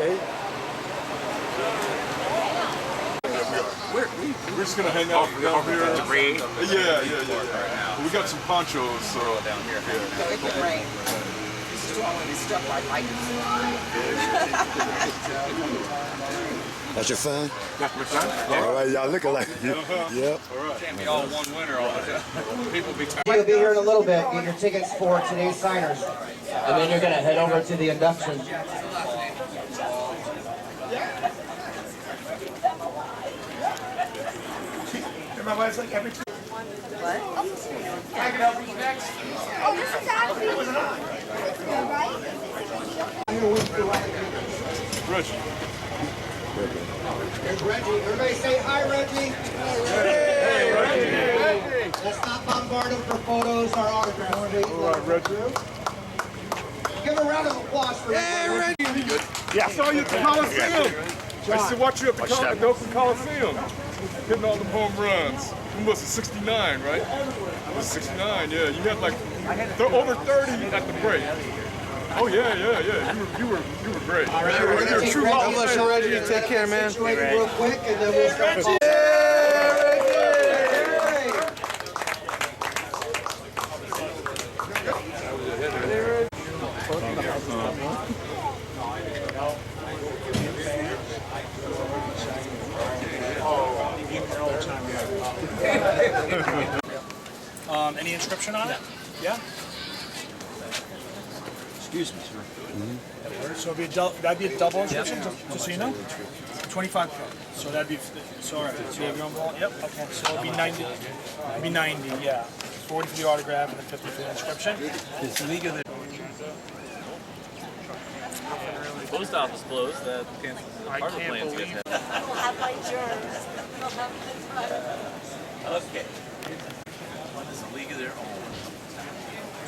Okay. We're just gonna hang out over here. Debris. Yeah. We got some ponchos, so Down here. That's your son? that's my son. All right, y'all looking like you. Yep. All right. Can't be all one winner all the time. People be tired. You'll be here in a little bit. Get your tickets for today's signers. And then you're going to head over to the induction. My wife's like every time. What? I can help you next. Oh, this is actually. Reggie. Here's Reggie. Everybody say hi, Reggie. Hey, Reggie. Let's not bombard him for photos or autographs, please. All right, Reggie. Give him a round of applause for Reggie. Yeah, I saw you at the Coliseum. I used to watch you at the Oakland Coliseum. Hitting all them home runs. You must have 69, right? It was 69, yeah. You had like over 30 at the break. Oh yeah. You were great. All right, we're going to take Reggie. Take care, man. Situated real quick, and then we'll start calling. Any inscription on it? Yeah. Excuse me, sir. So that'd be a double inscription, just so you know. 25. So that'd be all right. So you have your own ball. Yep. Okay. So it'd be 90. It'd be 90. Yeah. 40 for the autograph and then 50 for the inscription. It's legal that the post office closed. That cancels the apartment plans get hit. We'll have my germs. Okay. What is the league of their own?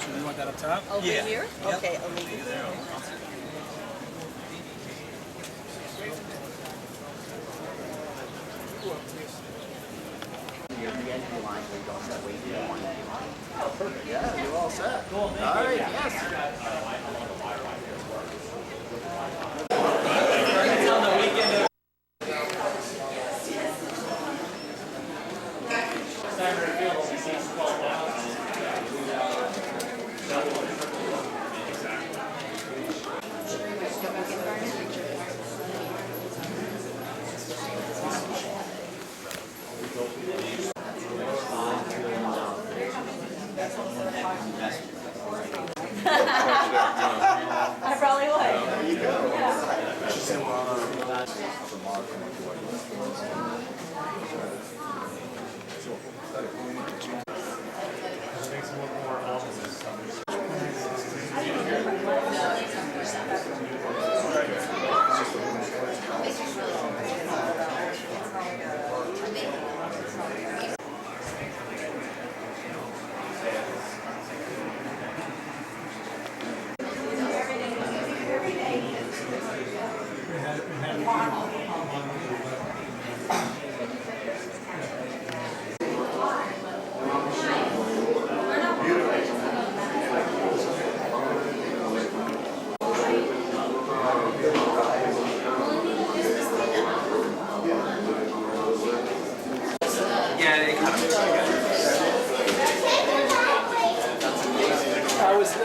So you want that up top? Over Yeah. here? Yep. Okay, over League of here. their own. Yeah, you're all set. All right, yes. I probably would.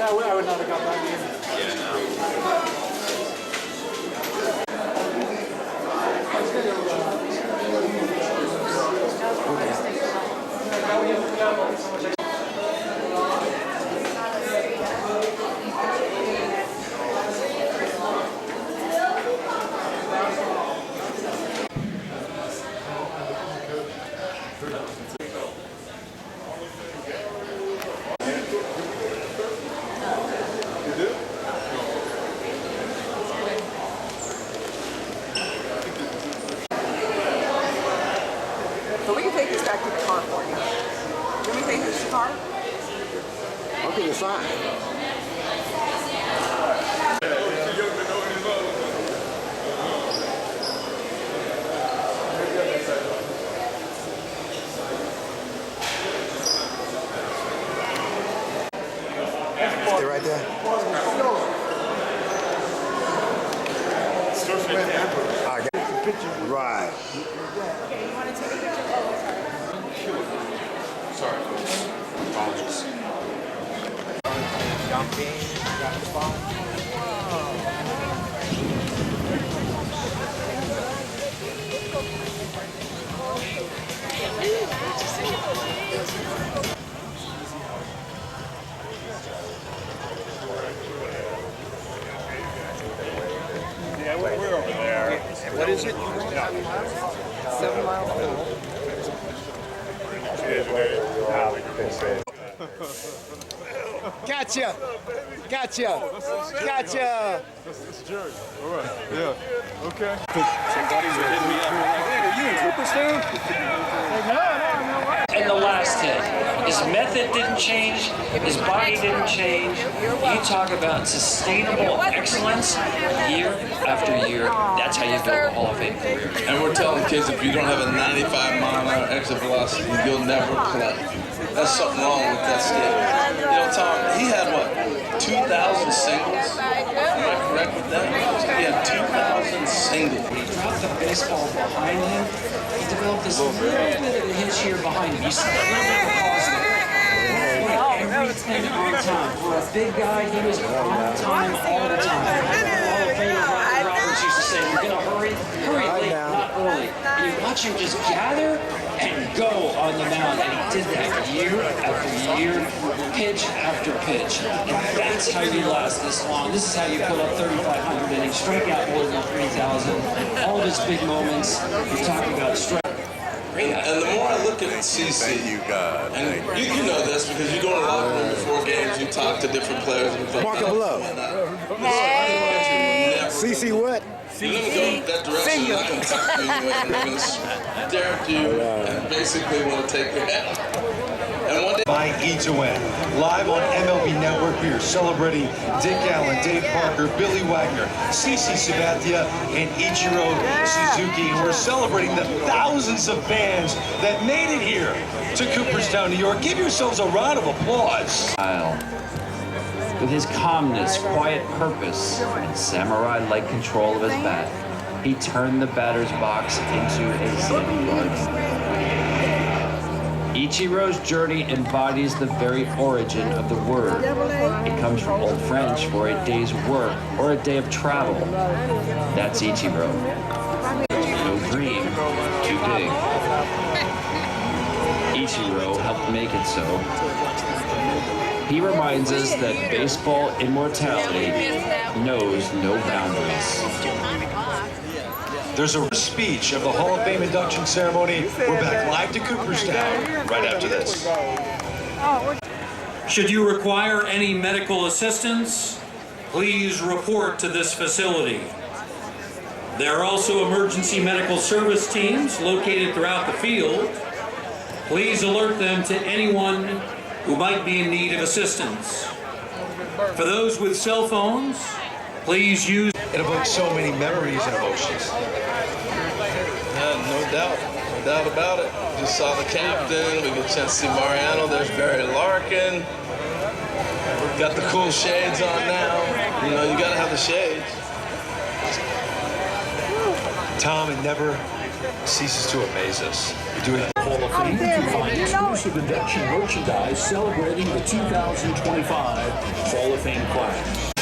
I would not have got back in. So we can take this back to the car for you. Can we take this to the car? Okay, you're fine. Stay right there. Start I got the picture. Right. Okay, you want to take a picture? Oh, Sorry. Apologies. Yeah, we're over there. What is it? 7 miles. Gotcha. Gotcha. Gotcha. That's Jerry. All right. Yeah. Okay. In the last hit, his method didn't change, his body didn't change. You talk about sustainable excellence year after year. That's how you build a Hall of Fame career. And we're telling kids if you don't have a 95-mile-an-hour exit velocity, you'll never play. There's something wrong with that skate. You know, Tom, he had what, 2,000 singles? Am I correct with that? He had 2,000 singles. When he dropped the baseball behind him, he developed this little bit of a hitch here behind him. You see that little bit of a pause there. Everything on time. For a big guy, he was on time all the time. Hall of Famer Wagner Roberts used to say, "You're gonna hurry late, not early." And you watch him just gather and go on the mound, and he did that year after year, pitch after pitch. And that's how you last this long. This is how you put up 3,500 innings, strike out more than 3,000. All of his big moments. You're talking about strike. And the more I look at CC, and you know this because you go in the locker room before games, you talk to different players. And Mark it below. CC what? You let me go that direction, you're not going to talk to me anyway. They're going to stare at you and basically want to take your head. And one day, by Ichiro, live on MLB Network, we are celebrating Dick Allen, Dave Parker, Billy Wagner, Sabathia, and Ichiro Suzuki. And we're celebrating the thousands of fans that made it here to Cooperstown, New York. Give yourselves a round of applause. With his calmness, quiet purpose, and samurai-like control of his bat, he turned the batter's box into a Zen garden. Ichiro's journey embodies the very origin of the word. It comes from Old French for a day's work or a day of travel. That's Ichiro. No dream too big. Ichiro helped make it so. He reminds us that baseball immortality knows no boundaries. There's a speech of the Hall of Fame induction ceremony. We're back live to Cooperstown right after this. Should you require any medical assistance, please report to this facility. There are also emergency medical service teams located throughout the field. Please alert them to anyone who might be in need of assistance. For those with cell phones, please use... It evokes so many memories and emotions. no doubt about it. Just saw the captain, we get a chance to see Mariano, there's Barry Larkin. Got the cool shades on now. You know, you gotta have the shades. Tom, it never ceases to amaze us. You're doing Hall of Fame to find exclusive induction merchandise celebrating the 2025 Hall of Fame class.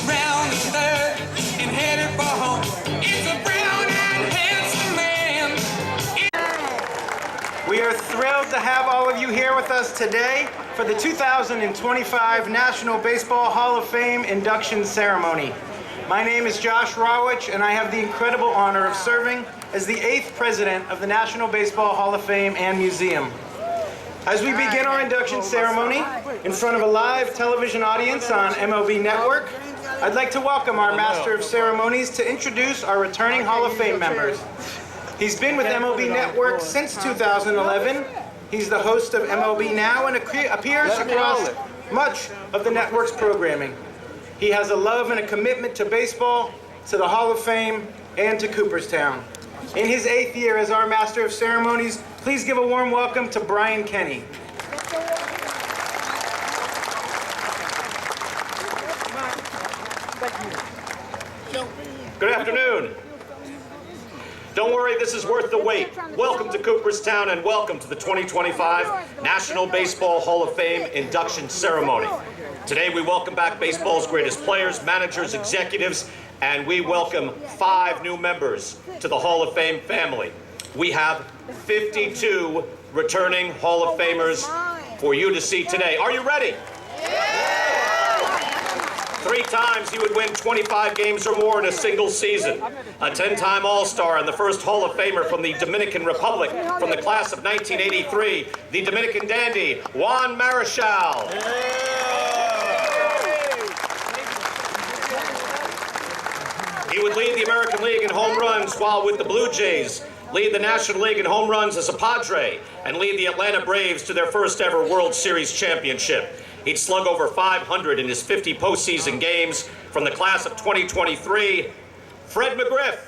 Round the third and headed for home. It's a brown-eyed handsome man. We are thrilled to have all of you here with us today for the 2025 National Baseball Hall of Fame induction ceremony. My name is Josh Rawich, and I have the incredible honor of serving as the 8th president of the National Baseball Hall of Fame and Museum. As we begin our induction ceremony in front of a live television audience on MLB Network, I'd like to welcome our Master of Ceremonies to introduce our returning Hall of Fame members. He's been with MLB Network since 2011. He's the host of MLB Now and appears across much of the network's programming. He has a love and a commitment to baseball, to the Hall of Fame, and to Cooperstown. In his 8th year as our Master of Ceremonies, please give a warm welcome to Brian Kenny. Good afternoon. Don't worry, this is worth the wait. Welcome to Cooperstown and welcome to the 2025 National Baseball Hall of Fame induction ceremony. Today we welcome back baseball's greatest players, managers, executives, and we welcome 5 new members to the Hall of Fame family. We have 52 returning Hall of Famers for you to see today. Are you ready? 3 times he would win 25 games or more in a single season. A 10-time All-Star and the first Hall of Famer from the Dominican Republic from the class of 1983, the Dominican dandy, Juan Marichal. He would lead the American League in home runs while with the Blue Jays, lead the National League in home runs as a Padre, and lead the Atlanta Braves to their first ever World Series championship. He'd slug over 500 in his 50 postseason games. From the class of 2023, Fred McGriff.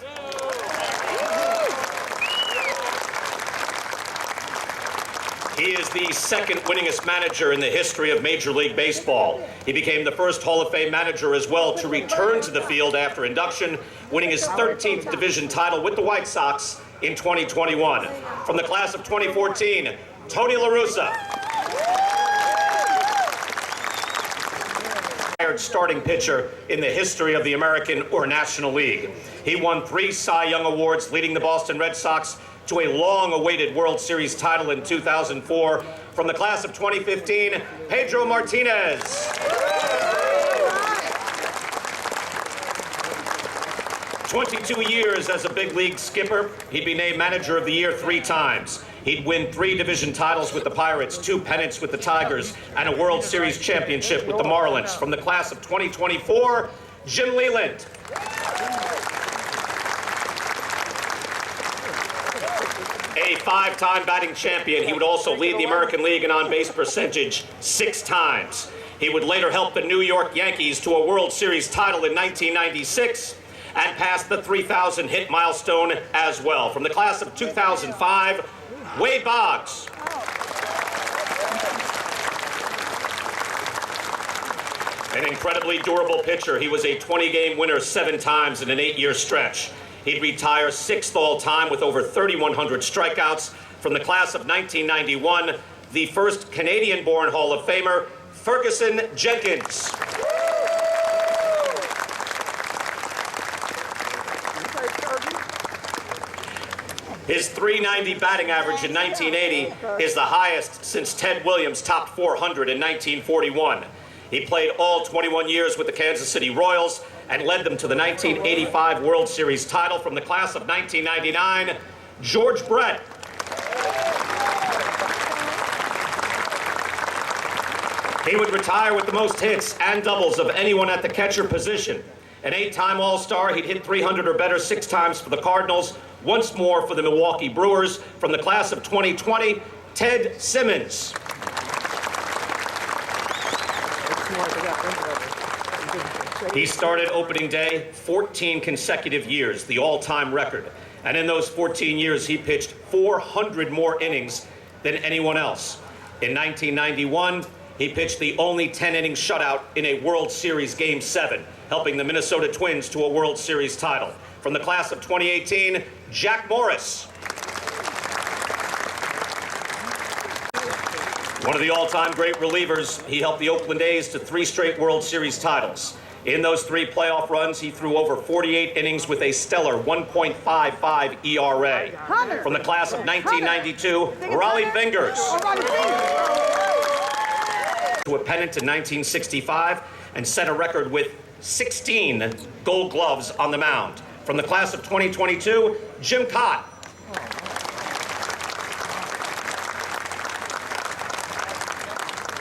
He is the second winningest manager in the history of Major League Baseball. He became the first Hall of Fame manager as well to return to the field after induction, winning his 13th division title with the White Sox in 2021. From the class of 2014, Tony La Russa. Starting pitcher in the history of the American or National League. He won 3 Cy Young Awards, leading the Boston Red Sox to a long-awaited World Series title in 2004. From the class of 2015, Pedro Martinez. "22 years as a big league skipper. He'd be named Manager of the Year 3 times. He'd win 3 division titles with the Pirates, 2 pennants with the Tigers, and a World Series championship with the Marlins. From the class of 2024, Jim Leyland. A 5-time batting champion, he would also lead the American League in on-base percentage 6 times. He would later help the New York Yankees to a World Series title in 1996 and passed the 3,000 hit milestone as well. From the class of 2005, Wade Boggs. An incredibly durable pitcher. He was a 20-game winner 7 times in an 8-year stretch. He'd retire 6th all-time with over 3,100 strikeouts. From the class of 1991, the first Canadian-born Hall of Famer, Ferguson Jenkins. His .390 batting average in 1980 is the highest since Ted Williams topped 400 in 1941. He played all 21 years with the Kansas City Royals and led them to the 1985 World Series title. From the class of 1999, George Brett. He would retire with the most hits and doubles of anyone at the catcher position. An 8-time All-Star, he'd hit 300 or better 6 times for the Cardinals, once more for the Milwaukee Brewers. From the class of 2020, Ted Simmons. He started opening day 14 consecutive years, the all-time record. And in those 14 years, he pitched 400 more innings than anyone else. In 1991, he pitched the only 10-inning shutout in a World Series Game 7, helping the Minnesota Twins to a World Series title. From the class of 2018, Jack Morris. One of the all-time great relievers, he helped the Oakland A's to 3 straight World Series titles. In those 3 playoff runs, he threw over 48 innings with a stellar 1.55 ERA. From the class of 1992, Raleigh Fingers. To a pennant in 1965 and set a record with 16 Gold Gloves on the mound. From the class of 2022, Jim Cott.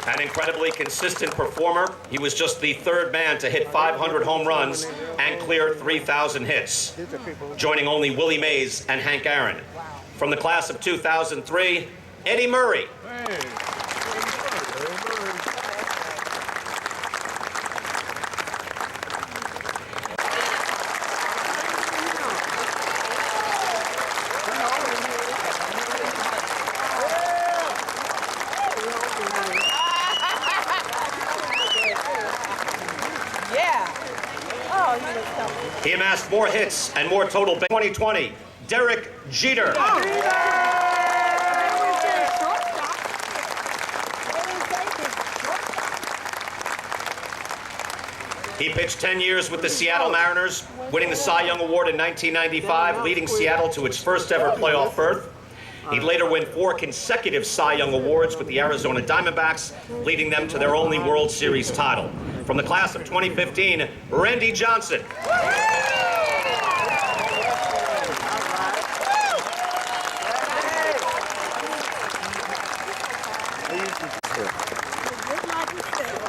An incredibly consistent performer. He was just the 3rd man to hit 500 home runs and clear 3,000 hits, joining only Willie Mays and Hank Aaron. From the class of 2003, Eddie Murray. He amassed more hits and more total 2020, Derek Jeter. He pitched 10 years with the Seattle Mariners, winning the Cy Young Award in 1995, leading Seattle to its first ever playoff berth. He'd later win 4 consecutive Cy Young Awards with the Arizona Diamondbacks, leading them to their only World Series title. From the class of 2015, Randy Johnson.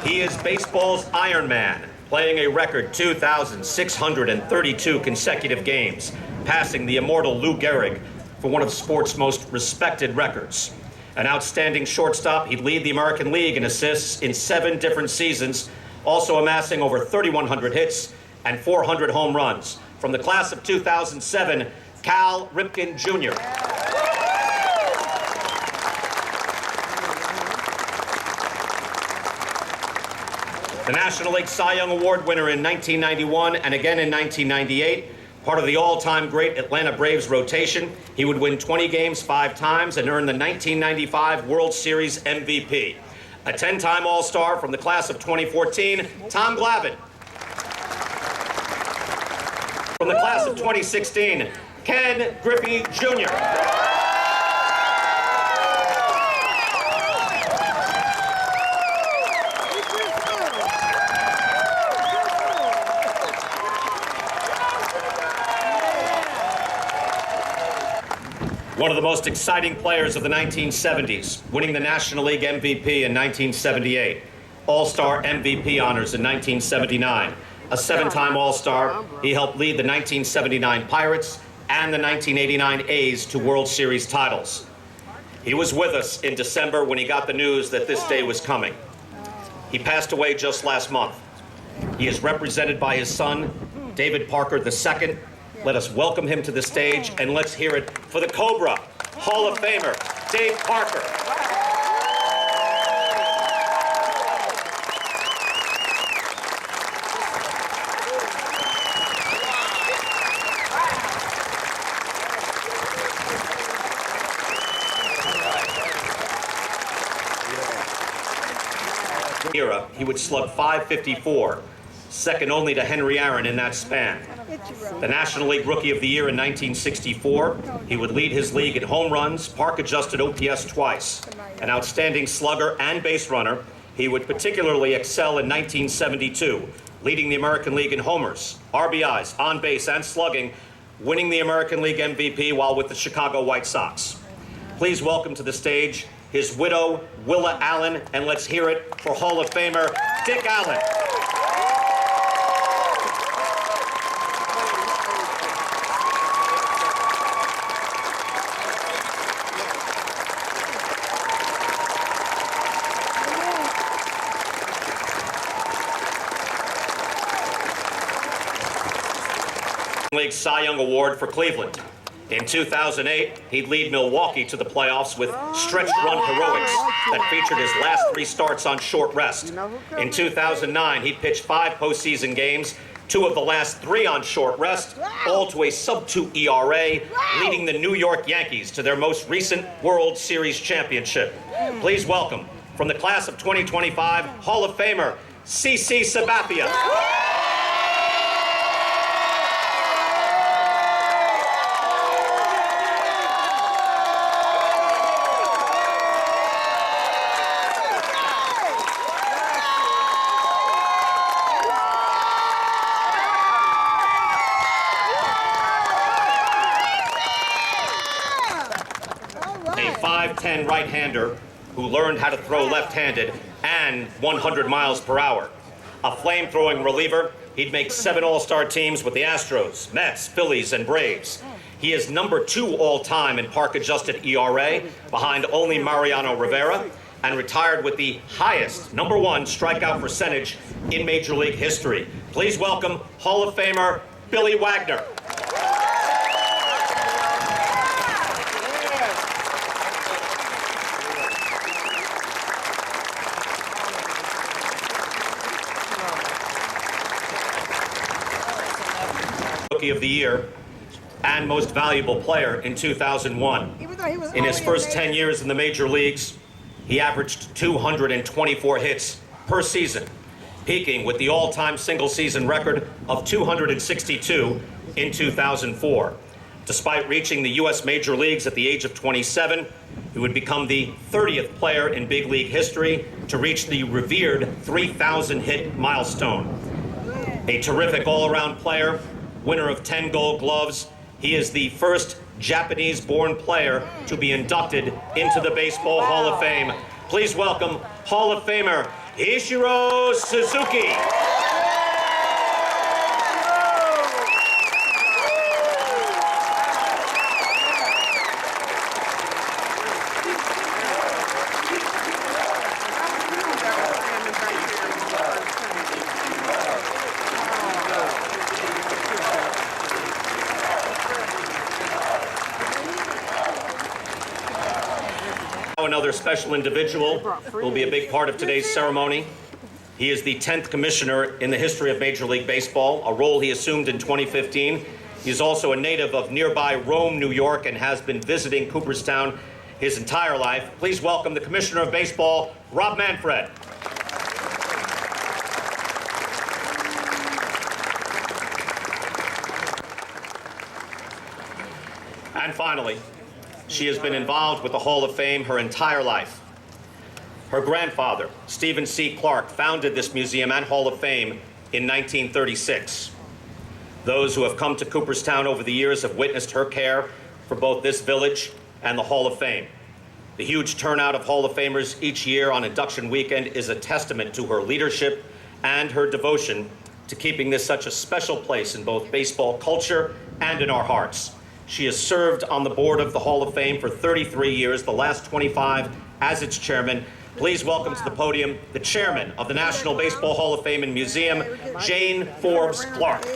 He is baseball's Iron Man, playing a record 2,632 consecutive games, passing the immortal Lou Gehrig for one of sport's most respected records. An outstanding shortstop, he'd lead the American League in assists in 7 different seasons, also amassing over 3,100 hits and 400 home runs. From the class of 2007, Cal Ripken Jr. The National League Cy Young Award winner in 1991 and again in 1998. Part of the all-time great Atlanta Braves rotation, he would win 20 games 5 times and earn the 1995 World Series MVP. A 10-time All-Star from the class of 2014, Tom Glavine. From the class of 2016, Ken Griffey Jr. One of the most exciting players of the 1970s, winning the National League MVP in 1978, All-Star MVP honors in 1979. A 7-time All-Star, he helped lead the 1979 Pirates and the 1989 A's to World Series titles. He was with us in December when he got the news that this day was coming. He passed away just last month. He is represented by his son, David Parker II. Let us welcome him to the stage, and let's hear it for the Cobra Hall of Famer, Dave Parker. Era, he would slug .554, second only to Henry Aaron in that span. The National League Rookie of the Year in 1964, he would lead his league in home runs, park-adjusted OPS twice. An outstanding slugger and base runner, he would particularly excel in 1972, leading the American League in homers, RBIs, on base, and slugging, winning the American League MVP while with the Chicago White Sox. Please welcome to the stage his widow, Willa Allen, and let's hear it for Hall of Famer Dick Allen. League Cy Young Award for Cleveland. In 2008, he'd lead Milwaukee to the playoffs with stretch run heroics that featured his last 3 starts on short rest. In 2009, he pitched 5 postseason games, 2 of the last 3 on short rest, all to a sub-2 ERA, leading the New York Yankees to their most recent World Series championship. Please welcome, from the class of 2025, Hall of Famer, CC Sabathia. A 5'10" right-hander who learned how to throw left-handed and 100 miles per hour. A flame-throwing reliever, he'd make 7 All-Star teams with the Astros, Mets, Phillies, and Braves. He is number 2 all-time in park-adjusted ERA, behind only Mariano Rivera, and retired with the highest number 1 strikeout percentage in Major League history. Please welcome Hall of Famer Billy Wagner. the Year and Most Valuable Player in 2001. In his first 10 years in the major leagues, he averaged 224 hits per season, peaking with the all-time single-season record of 262 in 2004. Despite reaching the U.S. major leagues at the age of 27, he would become the 30th player in big league history to reach the revered 3,000 hit milestone. A terrific all-around player, winner of 10 Gold Gloves, he is the first Japanese-born player to be inducted into the Baseball Hall of Fame. Please welcome Hall of Famer Ichiro Suzuki. Another special individual who will be a big part of today's ceremony. He is the 10th commissioner in the history of Major League Baseball, a role he assumed in 2015. He is also a native of nearby Rome, New York, and has been visiting Cooperstown his entire life. Please welcome the Commissioner of Baseball, Rob Manfred. And finally, she has been involved with the Hall of Fame her entire life. Her grandfather, Stephen C. Clark, founded this museum and Hall of Fame in 1936. Those who have come to Cooperstown over the years have witnessed her care for both this village and the Hall of Fame. The huge turnout of Hall of Famers each year on induction weekend is a testament to her leadership and her devotion to keeping this such a special place in both baseball culture and in our hearts. She has served on the board of the Hall of Fame for 33 years, the last 25 as its chairman. Please welcome to the podium the chairman of the National Baseball Hall of Fame and Museum, Jane Forbes Clark.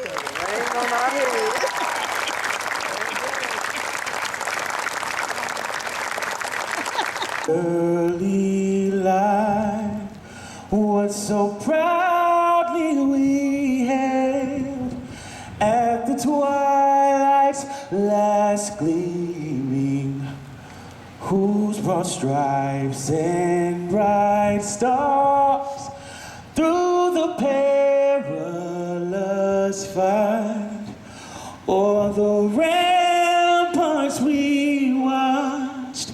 Early light was so proudly we hailed at the twilight's last gleaming, whose broad stripes and bright stars through the perilous fight o'er the ramparts we watched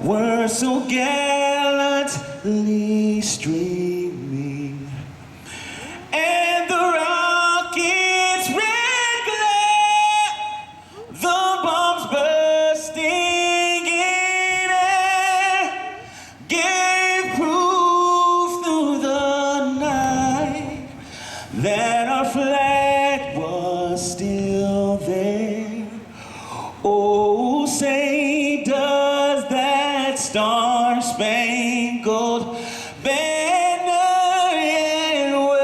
were so gallantly streaming, and the rockets' red glare, the bombs bursting in air, gave proof through the night that our flag was still there. Oh, say does that star-spangled banner yet wave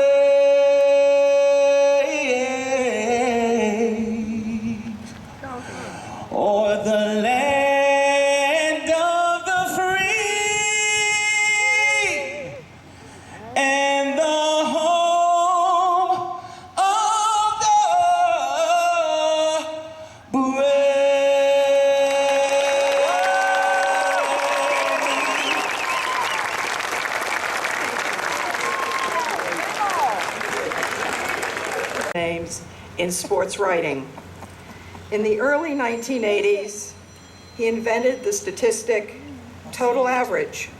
o'er the land of the free and the home of the brave? Names in sports writing. In the early 1980s, he invented the statistic total average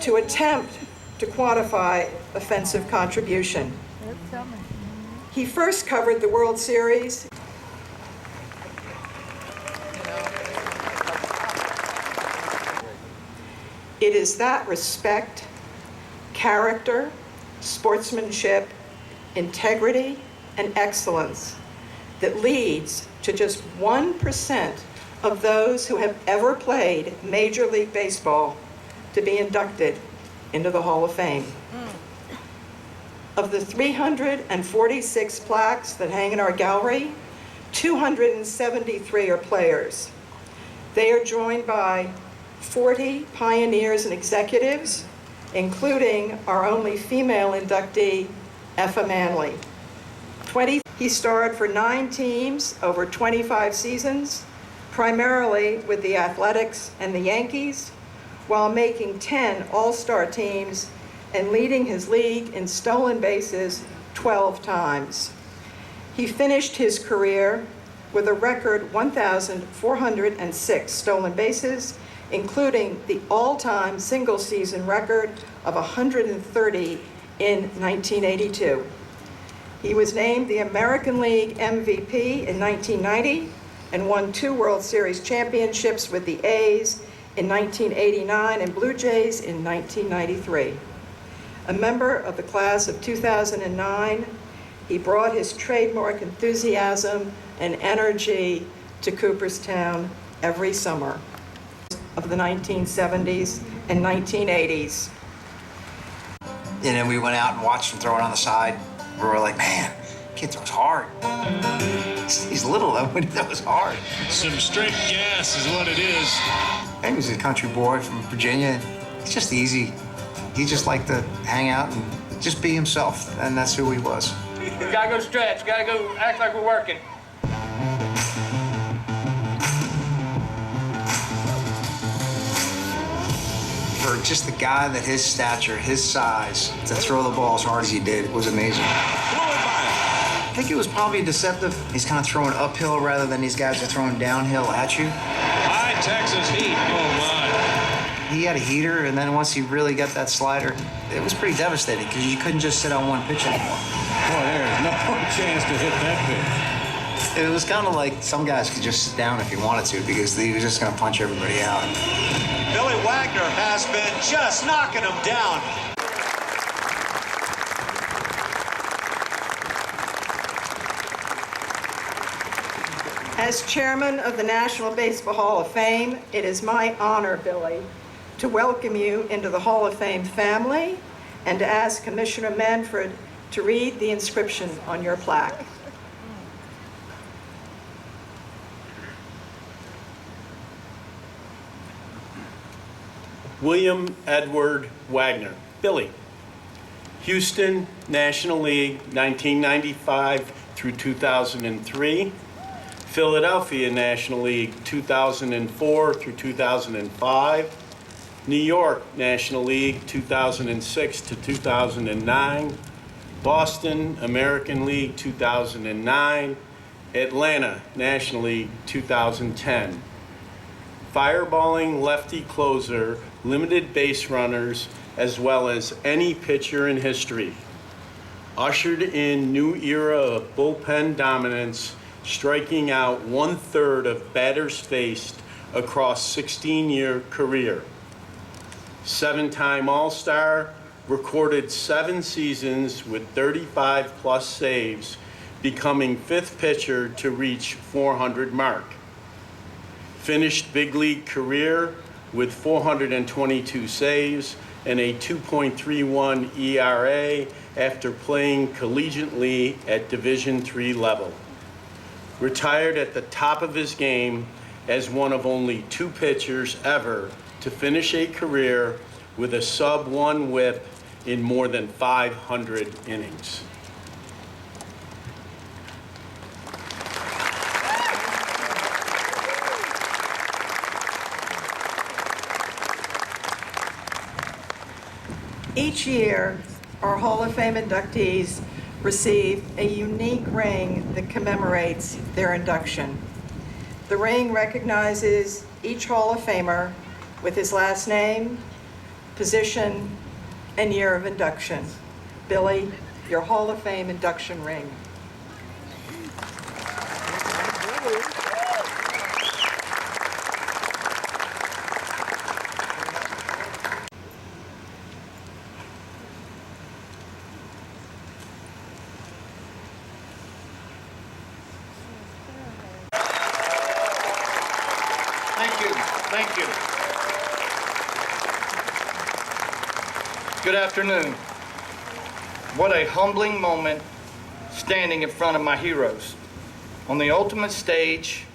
to attempt to quantify offensive contribution. He first covered the World Series. It is that respect, character, sportsmanship, integrity, and excellence that leads to just 1% of those who have ever played Major League Baseball to be inducted into the Hall of Fame. Of the 346 plaques that hang in our gallery, 273 are players. They are joined by 40 pioneers and executives, including our only female inductee, Effa Manley. He starred for 9 teams over 25 seasons, primarily with the Athletics and the Yankees, while making 10 All-Star teams and leading his league in stolen bases 12 times. He finished his career with a record 1,406 stolen bases, including the all-time single-season record of 130 in 1982. He was named the American League MVP in 1990 and won 2 World Series championships with the A's in 1989 and Blue Jays in 1993. A member of the class of 2009, he brought his trademark enthusiasm and energy to Cooperstown every summer of the 1970s and 1980s. And then we went out and watched him throw it on the side. We were like, man, kid throws hard. He's little though, but he throws hard. Some straight gas is what it is. And he's a country boy from Virginia. He's just easy. He just liked to hang out and just be himself, and that's who he was. We gotta go stretch, gotta go act like we're working. For just the guy that his stature, his size, to throw the ball as hard as he did was amazing. I think it was probably deceptive. He's kind of throwing uphill rather than these guys are throwing downhill at you. High Texas heat, oh my. He had a heater, and then once he really got that slider, it was pretty devastating because you couldn't just sit on one pitch anymore. Boy, there's no chance to hit that pitch. It was kind of like some guys could just sit down if he wanted to because he was just going to punch everybody out. Billy Wagner has been just knocking him down. As chairman of the National Baseball Hall of Fame, it is my honor, Billy, to welcome you into the Hall of Fame family and to ask Commissioner Manfred to read the inscription on your plaque. William Edward Wagner, Billy. Houston National League, 1995 through 2003. Philadelphia National League, 2004 through 2005. New York National League, 2006 to 2009. Boston American League, 2009. Atlanta National League, 2010. Fireballing lefty closer, limited base runners, as well as any pitcher in history. Ushered in new era of bullpen dominance, striking out 1/3 of batters faced across 16-year career. 7-time All-Star, recorded 7 seasons with 35+ saves, becoming 5th pitcher to reach 400 mark. Finished big league career with 422 saves and a 2.31 ERA after playing collegiately at Division III level. Retired at the top of his game as one of only 2 pitchers ever to finish a career with a sub-1 whip in more than 500 innings. Each year, our Hall of Fame inductees receive a unique ring that commemorates their induction. The ring recognizes each Hall of Famer with his last name, position, and year of induction. Billy, your Hall of Fame induction ring. Thank you. Good afternoon. What a humbling moment standing in front of my heroes on the ultimate stage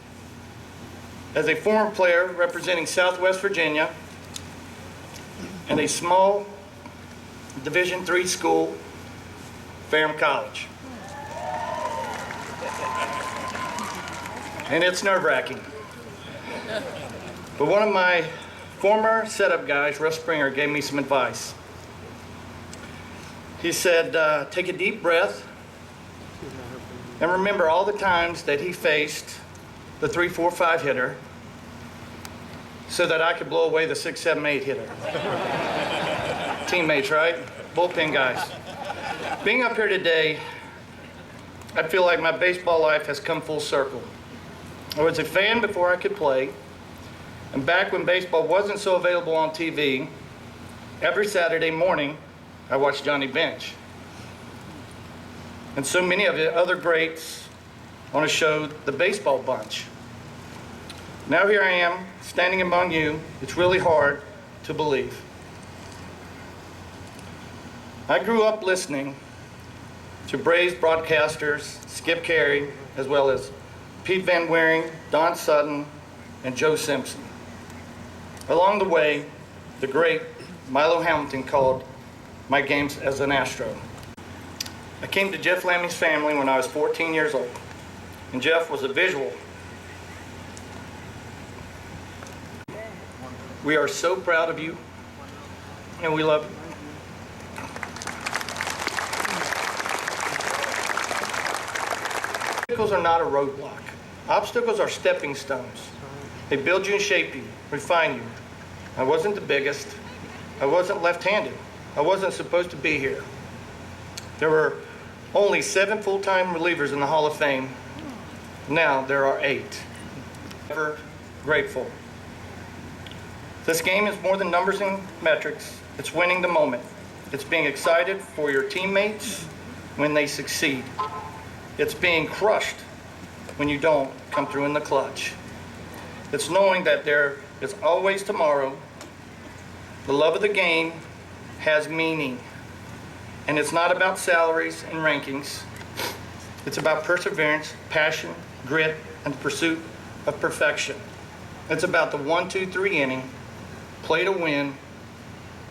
as a former player representing Southwest Virginia and a small Division III school, Ferrum College. and it's nerve-wracking. But one of my former setup guys, Russ Springer, gave me some advice. He said, take a deep breath and remember all the times that he faced the 3-4-5 hitter so that I could blow away the 6-7-8 hitter. Teammates, right? Bullpen guys. Being up here today, I feel like my baseball life has come full circle. I was a fan before I could play, and back when baseball wasn't so available on TV, every Saturday morning, I watched Johnny Bench. And so many of the other greats on a show, The Baseball Bunch. Now here I am, standing among you. It's really hard to believe. I grew up listening to Braves broadcasters, Skip Carey, as well as Pete Van Wiering, Don Sutton, and Joe Simpson. Along the way, the great Milo Hamilton called my games as an Astro. I came to Jeff Lammy's family when I was 14 years old, and Jeff was a visual. We are so proud of you, and we love you. Obstacles are not a roadblock. Obstacles are stepping stones. They build you and shape you, refine you. I wasn't the biggest. I wasn't left-handed. I wasn't supposed to be here. There were only 7 full-time relievers in the Hall of Fame. Now there are 8. Ever grateful. This game is more than numbers and metrics. It's winning the moment. It's being excited for your teammates when they succeed. It's being crushed when you don't come through in the clutch. It's knowing that there is always tomorrow. The love of the game has meaning. And it's not about salaries and rankings. It's about perseverance, passion, grit, and the pursuit of perfection. It's about the 1, 2, 3 inning, play to win,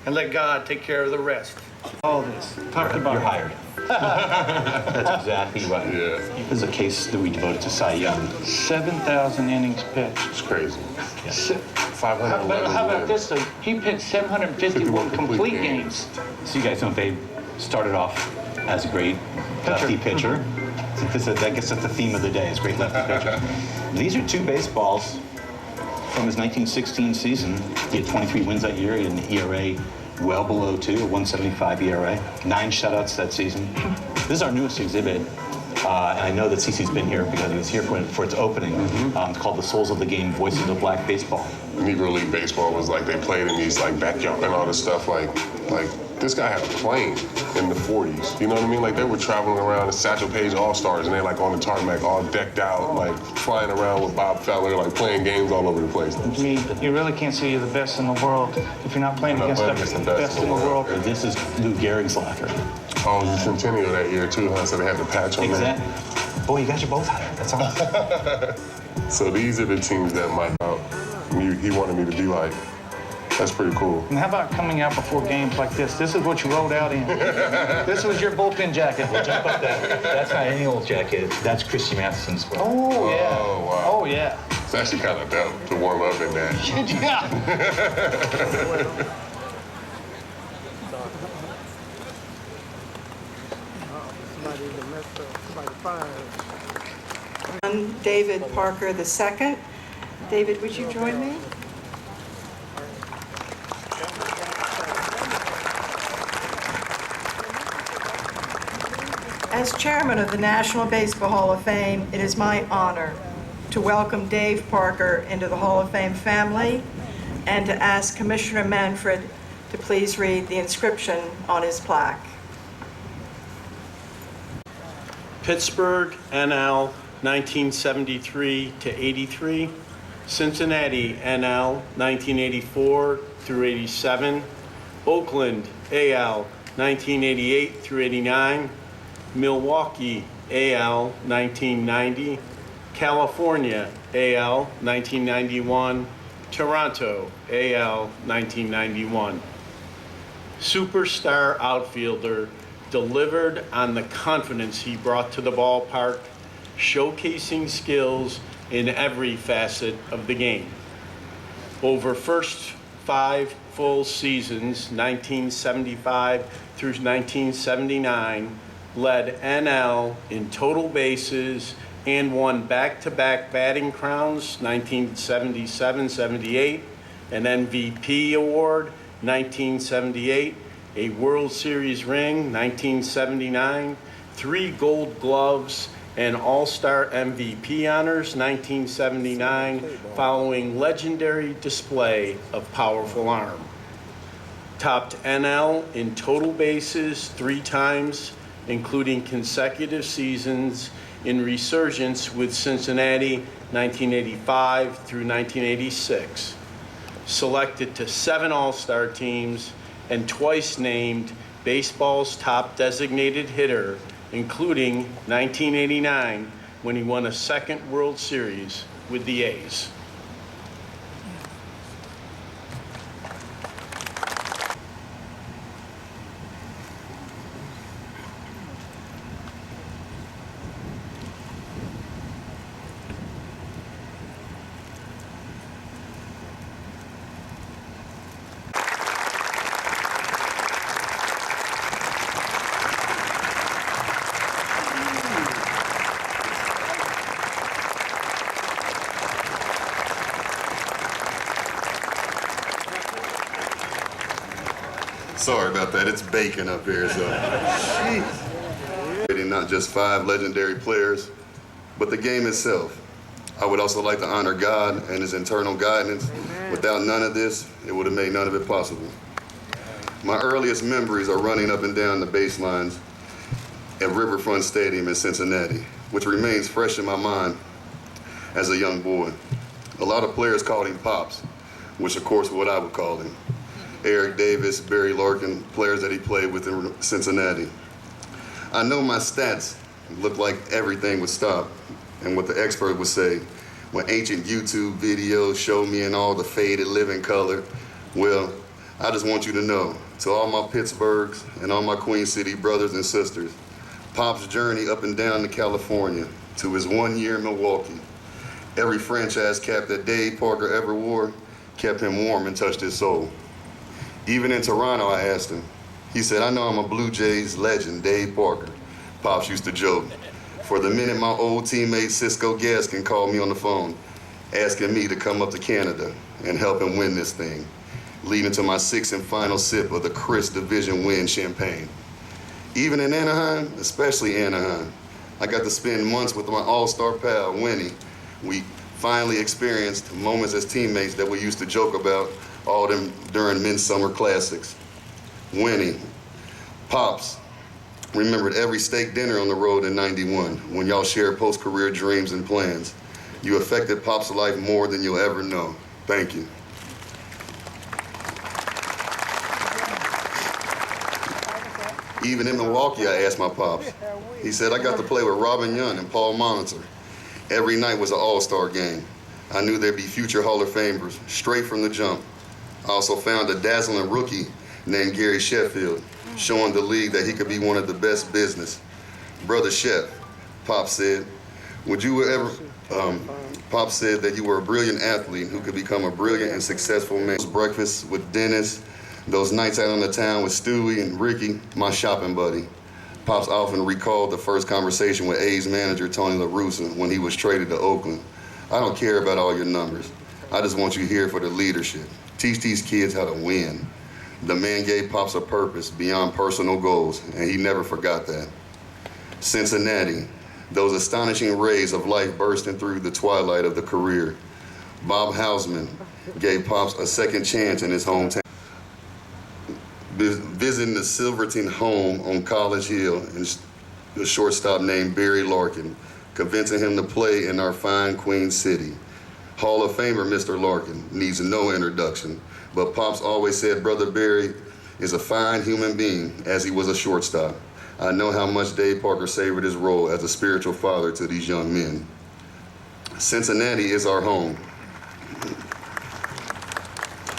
and let God take care of the rest. All this. Talk about You're hired. That's exactly right. Yeah. This is a case that we devoted to Cy Young. 7,000 innings pitched. It's crazy. Yeah. 511. How about this though? He pitched 751 complete games. So you guys know they started off as a great lefty pitcher. That gets at the theme of the day, is great lefty pitcher. These are 2 baseballs from his 1916 season. He had 23 wins that year. He had an ERA well below 2, a 1.75 ERA, 9 shutouts that season. This is our newest exhibit. And I know that CeCe's been here because he was here for its opening. It's called The Souls of the Game, Voices of Black Baseball. Negro League Baseball was like, they played in these like backyard and all this stuff. Like this guy had a plane in the 40s. You know what I mean? Like they were traveling around the Satchel Paige All-Stars and they're like on the tarmac all decked out, like flying around with Bob Feller, like playing games all over the place. You really can't say you're the best in the world if you're not playing against the best in the world. This is Lou Gehrig's locker. Oh, it was the centennial that year too, huh? So they had the patch on there. Exactly. Boy, you guys are both hired. That's awesome. So these are the teams that he wanted me to be like. That's pretty cool. And how about coming out before games like this? This is what you rolled out in. This was your bullpen jacket. Well, jump up that. That's not any old jacket. That's Christy Matheson's. Oh, yeah. Oh, wow. Oh, yeah. It's actually kind of dope to warm up in that. Yeah. David Parker II. David, would you join me? As chairman of the National Baseball Hall of Fame, it is my honor to welcome Dave Parker into the Hall of Fame family and to ask Commissioner Manfred to please read the inscription on his plaque. Pittsburgh, NL, 1973 to 83. Cincinnati, NL, 1984 through 87. Oakland, AL, 1988 through 89. Milwaukee, AL, 1990. California, AL, 1991. Toronto, AL, 1991. Superstar outfielder delivered on the confidence he brought to the ballpark, showcasing skills in every facet of the game. Over first 5 full seasons, 1975 through 1979, led NL in total bases and won back-to-back batting crowns, 1977-78, an MVP award, 1978, a World Series ring, 1979, 3 Gold Gloves, and All-Star MVP honors, 1979, following legendary display of powerful arm. Topped NL in total bases 3 times, including consecutive seasons in resurgence with Cincinnati 1985 through 1986. Selected to 7 All-Star teams and twice named baseball's top designated hitter, including 1989 when he won a 2nd World Series with the A's. Sorry about that, it's baking up here, so. Not just 5 legendary players, but the game itself. I would also like to honor God and his internal guidance. Without none of this, it would have made none of it possible. My earliest memories are running up and down the baselines at Riverfront Stadium in Cincinnati, which remains fresh in my mind as a young boy. A lot of players called him Pops, which of course what I would call him. Eric Davis, Barry Larkin, players that he played with in Cincinnati. I know my stats looked like everything would stop, and what the expert would say, when ancient YouTube videos showed me in all the faded living color, well, I just want you to know, to all my Pittsburghs and all my Queen City brothers and sisters, Pop's journey up and down to California, to his 1 year in Milwaukee, every franchise cap that Dave Parker ever wore kept him warm and touched his soul. Even in Toronto, I asked him. He said, I know I'm a Blue Jays legend, Dave Parker. Pops used to joke. For the minute my old teammate Cisco Gaskin called me on the phone, asking me to come up to Canada and help him win this thing, leading to my 6th and final sip of the Chris Division win champagne. Even in Anaheim, especially Anaheim, I got to spend months with my all-star pal, Winnie. We finally experienced moments as teammates that we used to joke about all them during men's summer classics. Winnie, Pops, remembered every steak dinner on the road in '91 when y'all shared post-career dreams and plans. You affected Pop's life more than you'll ever know. Thank you. Even in Milwaukee, I asked my Pops. He said, I got to play with Robin Young and Paul Molitor. Every night was an all-star game. I knew there'd be future Hall of Famers, straight from the jump. I also found a dazzling rookie named Gary Sheffield, showing the league that he could be one of the best business. Brother Shep, Pop said, Pop said that you were a brilliant athlete who could become a brilliant and successful man. Those breakfasts with Dennis, those nights out on the town with Stewie and Ricky, my shopping buddy. Pops often recalled the first conversation with A's manager Tony La Russa when he was traded to Oakland. I don't care about all your numbers. I just want you here for the leadership. Teach these kids how to win. The man gave Pops a purpose beyond personal goals, and he never forgot that. Cincinnati, those astonishing rays of light bursting through the twilight of the career. Bob Hausman gave Pops a second chance in his hometown. Visiting the Silverton home on College Hill and the shortstop named Barry Larkin, convincing him to play in our fine Queen City. Hall of Famer Mr. Larkin needs no introduction, but Pops always said Brother Barry is a fine human being as he was a shortstop. I know how much Dave Parker savored his role as a spiritual father to these young men. Cincinnati is our home.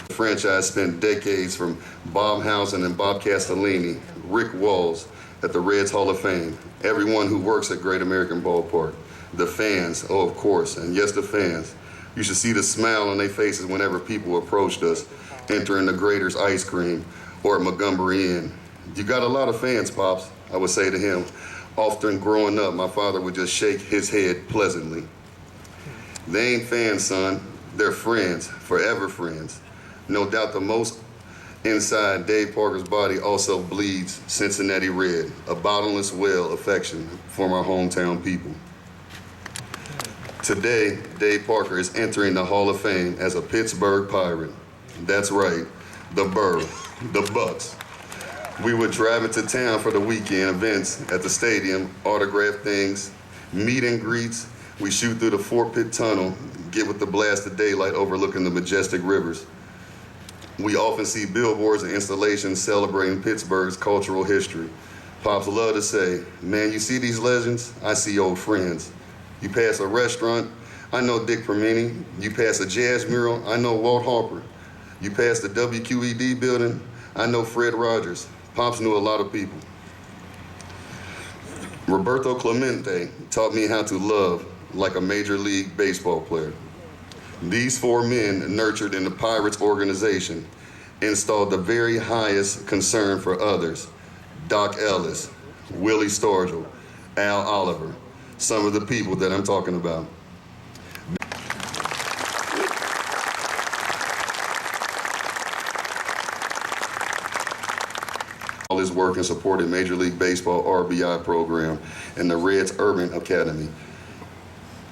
The franchise spent decades from Bob Housen and Bob Castellini, Rick Walls at the Reds Hall of Fame, everyone who works at Great American Ballpark, The fans, oh, of course, and yes, the fans. You should see the smile on their faces whenever people approached us, entering the Grater's Ice Cream or Montgomery Inn. You got a lot of fans, Pops, I would say to him. Often growing up, my father would just shake his head pleasantly. They ain't fans, son. They're friends, forever friends. No doubt the most inside Dave Parker's body also bleeds Cincinnati red, a bottomless well of affection for my hometown people. Today, Dave Parker is entering the Hall of Fame as a Pittsburgh Pirate. That's right, the Burr, the Bucks. We would drive into town for the weekend events at the stadium, autograph things, meet and greets. We shoot through the Fort Pitt Tunnel, get with the blast of daylight overlooking the majestic rivers. We often see billboards and installations celebrating Pittsburgh's cultural history. Pops love to say, man, you see these legends? I see old friends. You pass a restaurant, I know Dick Permini. You pass a jazz mural, I know Walt Harper. You pass the WQED building, I know Fred Rogers. Pops knew a lot of people. Roberto Clemente taught me how to love like a Major League Baseball player. These four men, nurtured in the Pirates organization, installed the very highest concern for others. Doc Ellis, Willie Stargell, Al Oliver, some of the people that I'm talking about. All his work in supporting Major League Baseball RBI program and the Reds Urban Academy.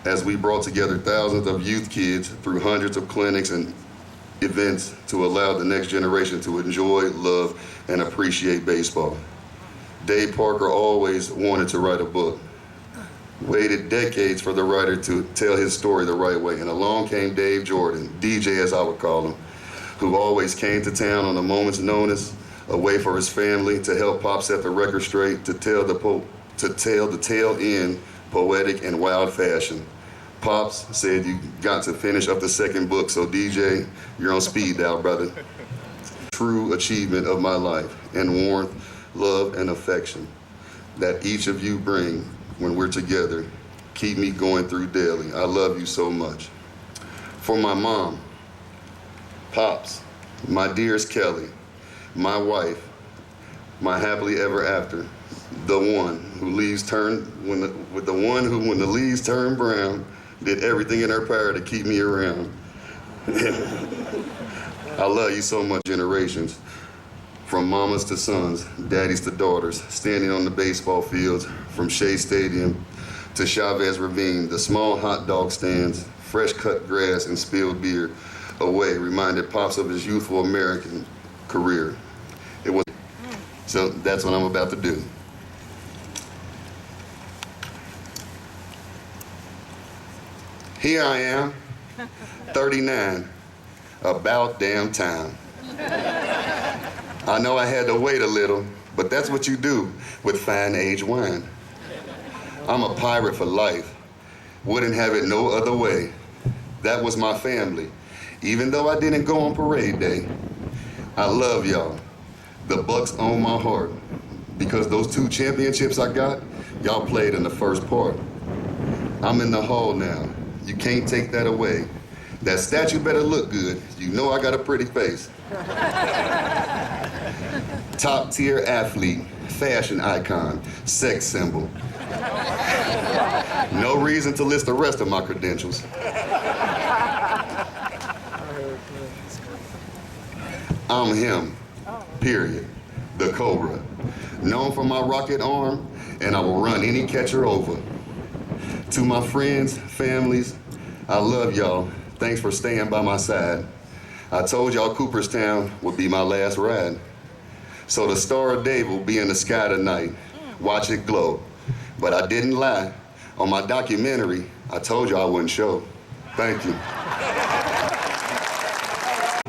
As we brought together thousands of youth kids through hundreds of clinics and events to allow the next generation to enjoy, love, and appreciate baseball. Dave Parker always wanted to write a book. Waited decades for the writer to tell his story the right way, and along came Dave Jordan, DJ as I would call him, who always came to town on a moment's notice, away for his family, to help Pop set the record straight, to tell the tale in poetic and wild fashion. Pops said you got to finish up the second book, so DJ, you're on speed dial, brother. True achievement of my life, and warmth, love, and affection that each of you bring when we're together keep me going through daily. I love you so much. For my mom, Pops, my dearest Kelly, my wife, my happily ever after, the one who when the leaves turn brown, did everything in her power to keep me around. I love you so much, generations. From mamas to sons, daddies to daughters, standing on the baseball fields, from Shea Stadium to Chavez Ravine, the small hot dog stands, fresh cut grass and spilled beer away reminded Pops of his youthful American career. So that's what I'm about to do. Here I am, 39, about damn time. I know I had to wait a little, but that's what you do with fine aged wine. I'm a pirate for life. Wouldn't have it no other way. That was my family. Even though I didn't go on parade day, I love y'all. The Bucks own my heart. Because those 2 championships I got, y'all played in the first part. I'm in the hall now. You can't take that away. That statue better look good. You know I got a pretty face. Top tier athlete, fashion icon, sex symbol. No reason to list the rest of my credentials. I'm him, period. The Cobra. Known for my rocket arm, and I will run any catcher over. To my friends, families, I love y'all. Thanks for staying by my side. I told y'all Cooperstown would be my last ride. So the Star of Day will be in the sky tonight. Watch it glow. But I didn't lie. On my documentary, I told you I wouldn't show. Thank you.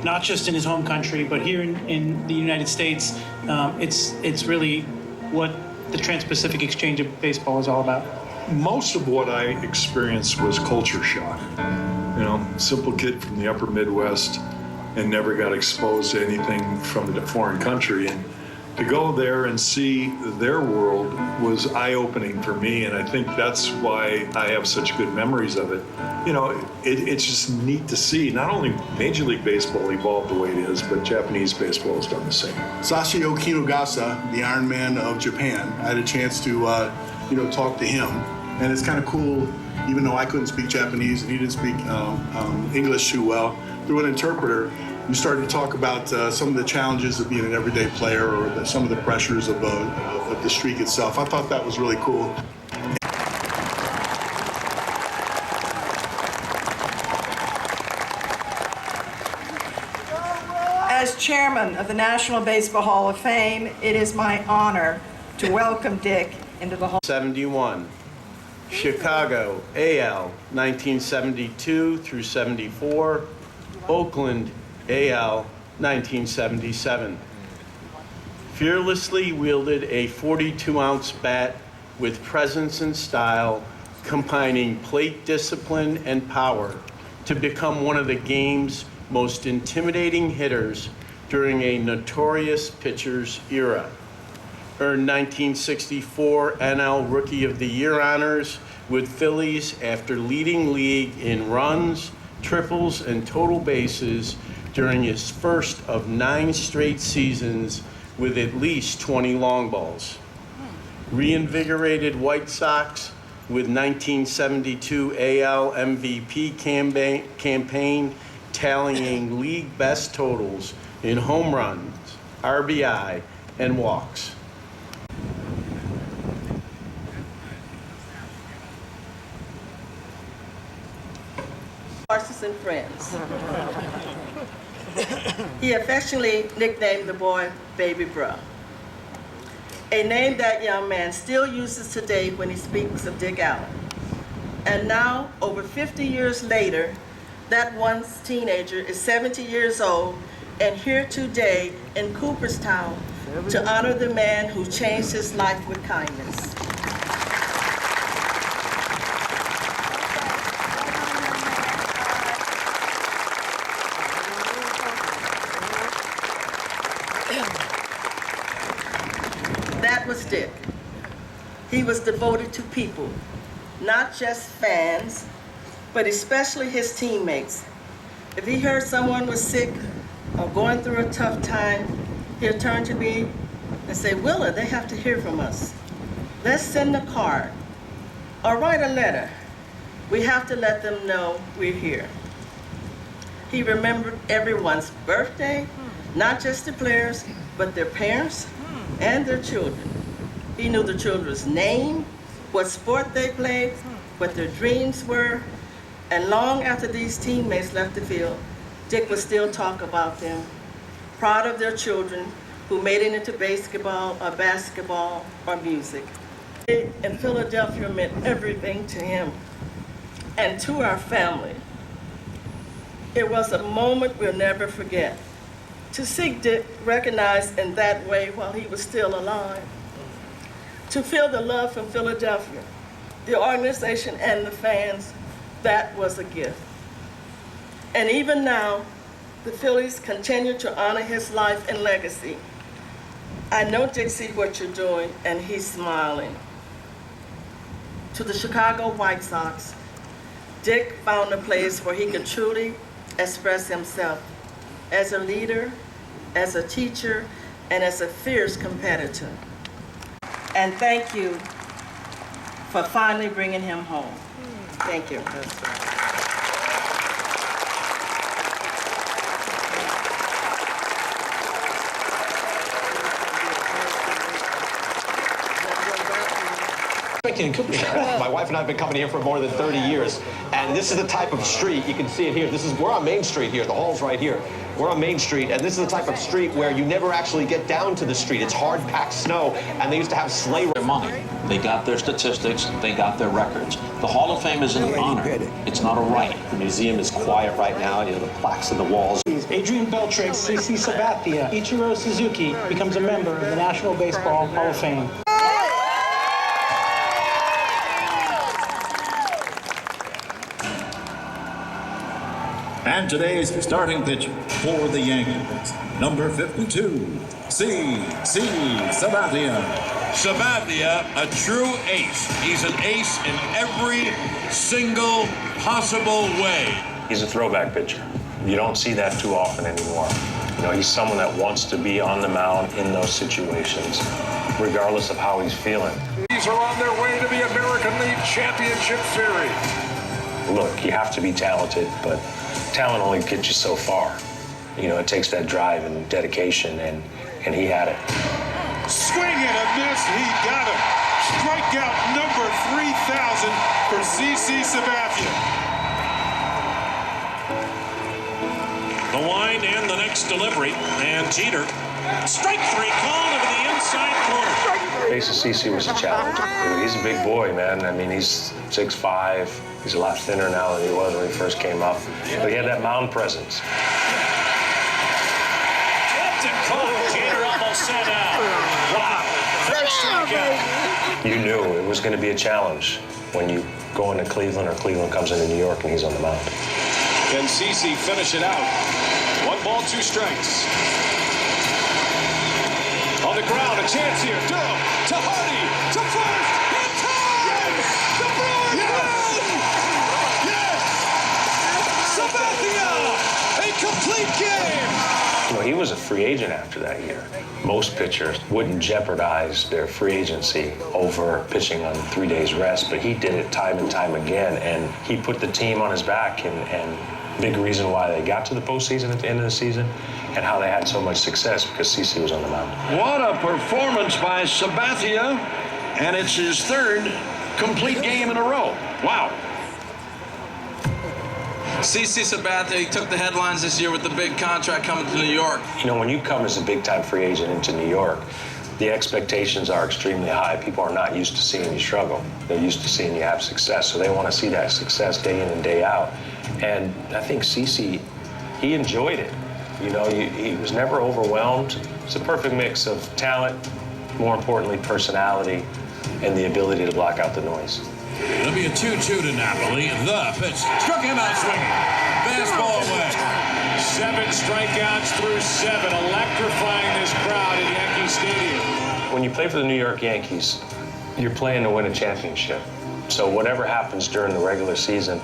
Not just in his home country, but here in the United States, it's really what the Trans-Pacific Exchange of Baseball is all about. Most of what I experienced was culture shock. You know, simple kid from the upper Midwest and never got exposed to anything from a foreign country. And to go there and see their world was eye-opening for me, and I think that's why I have such good memories of it. You know, it's just neat to see not only Major League Baseball evolved the way it is, but Japanese baseball has done the same. Sashio Kinugasa, the Iron Man of Japan, I had a chance to talk to him, and it's kind of cool, even though I couldn't speak Japanese and he didn't speak English too well, through an interpreter, we started to talk about some of the challenges of being an everyday player or some of the pressures of the streak itself. I thought that was really cool. As chairman of the National Baseball Hall of Fame, it is my honor to welcome Dick into the Hall. 71, Chicago, AL, 1972 through 74, Oakland, AL, 1977. Fearlessly wielded a 42-ounce bat with presence and style, combining plate discipline and power to become one of the game's most intimidating hitters during a notorious pitcher's era. Earned 1964 NL Rookie of the Year honors with Phillies after leading league in runs, triples, and total bases during his first of 9 straight seasons with at least 20 long balls. Reinvigorated White Sox with 1972 AL MVP campaign, tallying league best totals in home runs, RBI, and walks. Horses and friends. He affectionately nicknamed the boy Baby Bruh, a name that young man still uses today when he speaks of Dick Allen. And now, over 50 years later, that once teenager is 70 years old and here today in Cooperstown to honor the man who changed his life with kindness. That was Dick. He was devoted to people, not just fans, but especially his teammates. If he heard someone was sick or going through a tough time, he'd turn to me and say, "Willa, they have to hear from us. Let's send a card or write a letter. We have to let them know we're here." He remembered everyone's birthday, not just the players, but their parents and their children. He knew the children's name, what sport they played, what their dreams were, and long after these teammates left the field, Dick would still talk about them, proud of their children who made it into basketball or basketball or music. In Philadelphia meant everything to him and to our family. It was a moment we'll never forget. To see Dick recognized in that way while he was still alive. To feel the love from Philadelphia, the organization and the fans, that was a gift. And even now, the Phillies continue to honor his life and legacy. I know Dick sees what you're doing and he's smiling. To the Chicago White Sox, Dick found a place where he could truly express himself as a leader, as a teacher, and as a fierce competitor. And thank you for finally bringing him home. Thank you. In Cooperstown. My wife and I have been coming here for more than 30 years, and this is the type of street, you can see it here, we're on Main Street here, the hall's right here. We're on Main Street, and this is the type of street where you never actually get down to the street. It's hard-packed snow, and they used to have sleigh their money. They got their statistics, they got their records. The Hall of Fame is an honor. It's not a right. The museum is quiet right now, you know, the plaques on the walls. Adrian Beltrix, CC Sabathia, Ichiro Suzuki becomes a member of the National Baseball Hall of Fame. And today's starting pitcher for the Yankees, number 52, C.C. Sabathia. Sabathia, a true ace. He's an ace in every single possible way. He's a throwback pitcher. You don't see that too often anymore. You know, he's someone that wants to be on the mound in those situations, regardless of how he's feeling. These are on their way to the American League Championship Series. Look, you have to be talented, but talent only gets you so far. You know, it takes that drive and dedication, and he had it. Swing and a miss, he got him. Strikeout number 3,000 for C.C. Sabathia. The line and the next delivery, and Jeter. Strike three called over the inside corner. Face of CC was a challenge. He's a big boy, man. I mean, he's 6'5". He's a lot thinner now than he was when he first came up. But he had that mound presence. Jeter almost set out. Wow. Third strikeout. You knew it was going to be a challenge when you go into Cleveland or Cleveland comes into New York and he's on the mound. Can CC finish it out? 1 ball, 2 strikes. On the ground, a chance here. Durham to Hardy to first. In time! The Brewers win! Yes! Sabathia! A complete game! You know, he was a free agent after that year. Most pitchers wouldn't jeopardize their free agency over pitching on 3 days rest, but he did it time and time again, and he put the team on his back, and big reason why they got to the postseason at the end of the season and how they had so much success because CC was on the mound. What a performance by Sabathia, and it's his 3rd complete game in a row. Wow. C.C. Sabathia, he took the headlines this year with the big contract coming to New York. You know, when you come as a big-time free agent into New York, the expectations are extremely high. People are not used to seeing you struggle. They're used to seeing you have success, so they want to see that success day in and day out. And I think CC, he enjoyed it. You know, he was never overwhelmed. It's a perfect mix of talent, more importantly, personality, and the ability to block out the noise. It'll be a 2-2 to Napoli. The pitch struck him out swinging. Fastball away. 7 strikeouts through 7, electrifying this crowd at Yankee Stadium. When you play for the New York Yankees, you're playing to win a championship. So whatever happens during the regular season,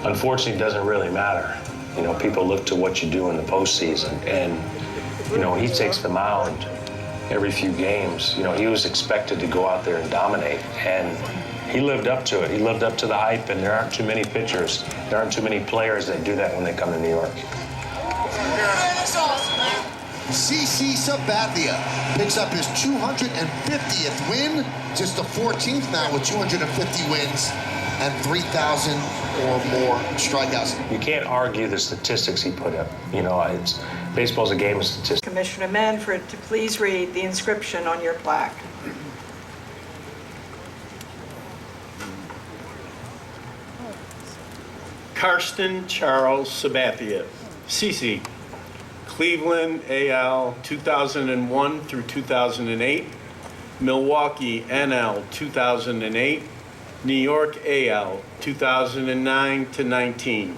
unfortunately, doesn't really matter. You know, people look to what you do in the postseason, and you know, he takes the mound every few games. You know, he was expected to go out there and dominate, and he lived up to it. He lived up to the hype, and there aren't too many pitchers, there aren't too many players that do that when they come to New York. C.C. Sabathia picks up his 250th win, just the 14th now with 250 wins and 3,000 or more strikeouts. You can't argue the statistics he put up. You know, baseball's a game of statistics. Commissioner Manfred to please read the inscription on your plaque. Karsten Charles Sabathia, CC, Cleveland AL 2001 through 2008, Milwaukee NL 2008, New York AL 2009 to 19.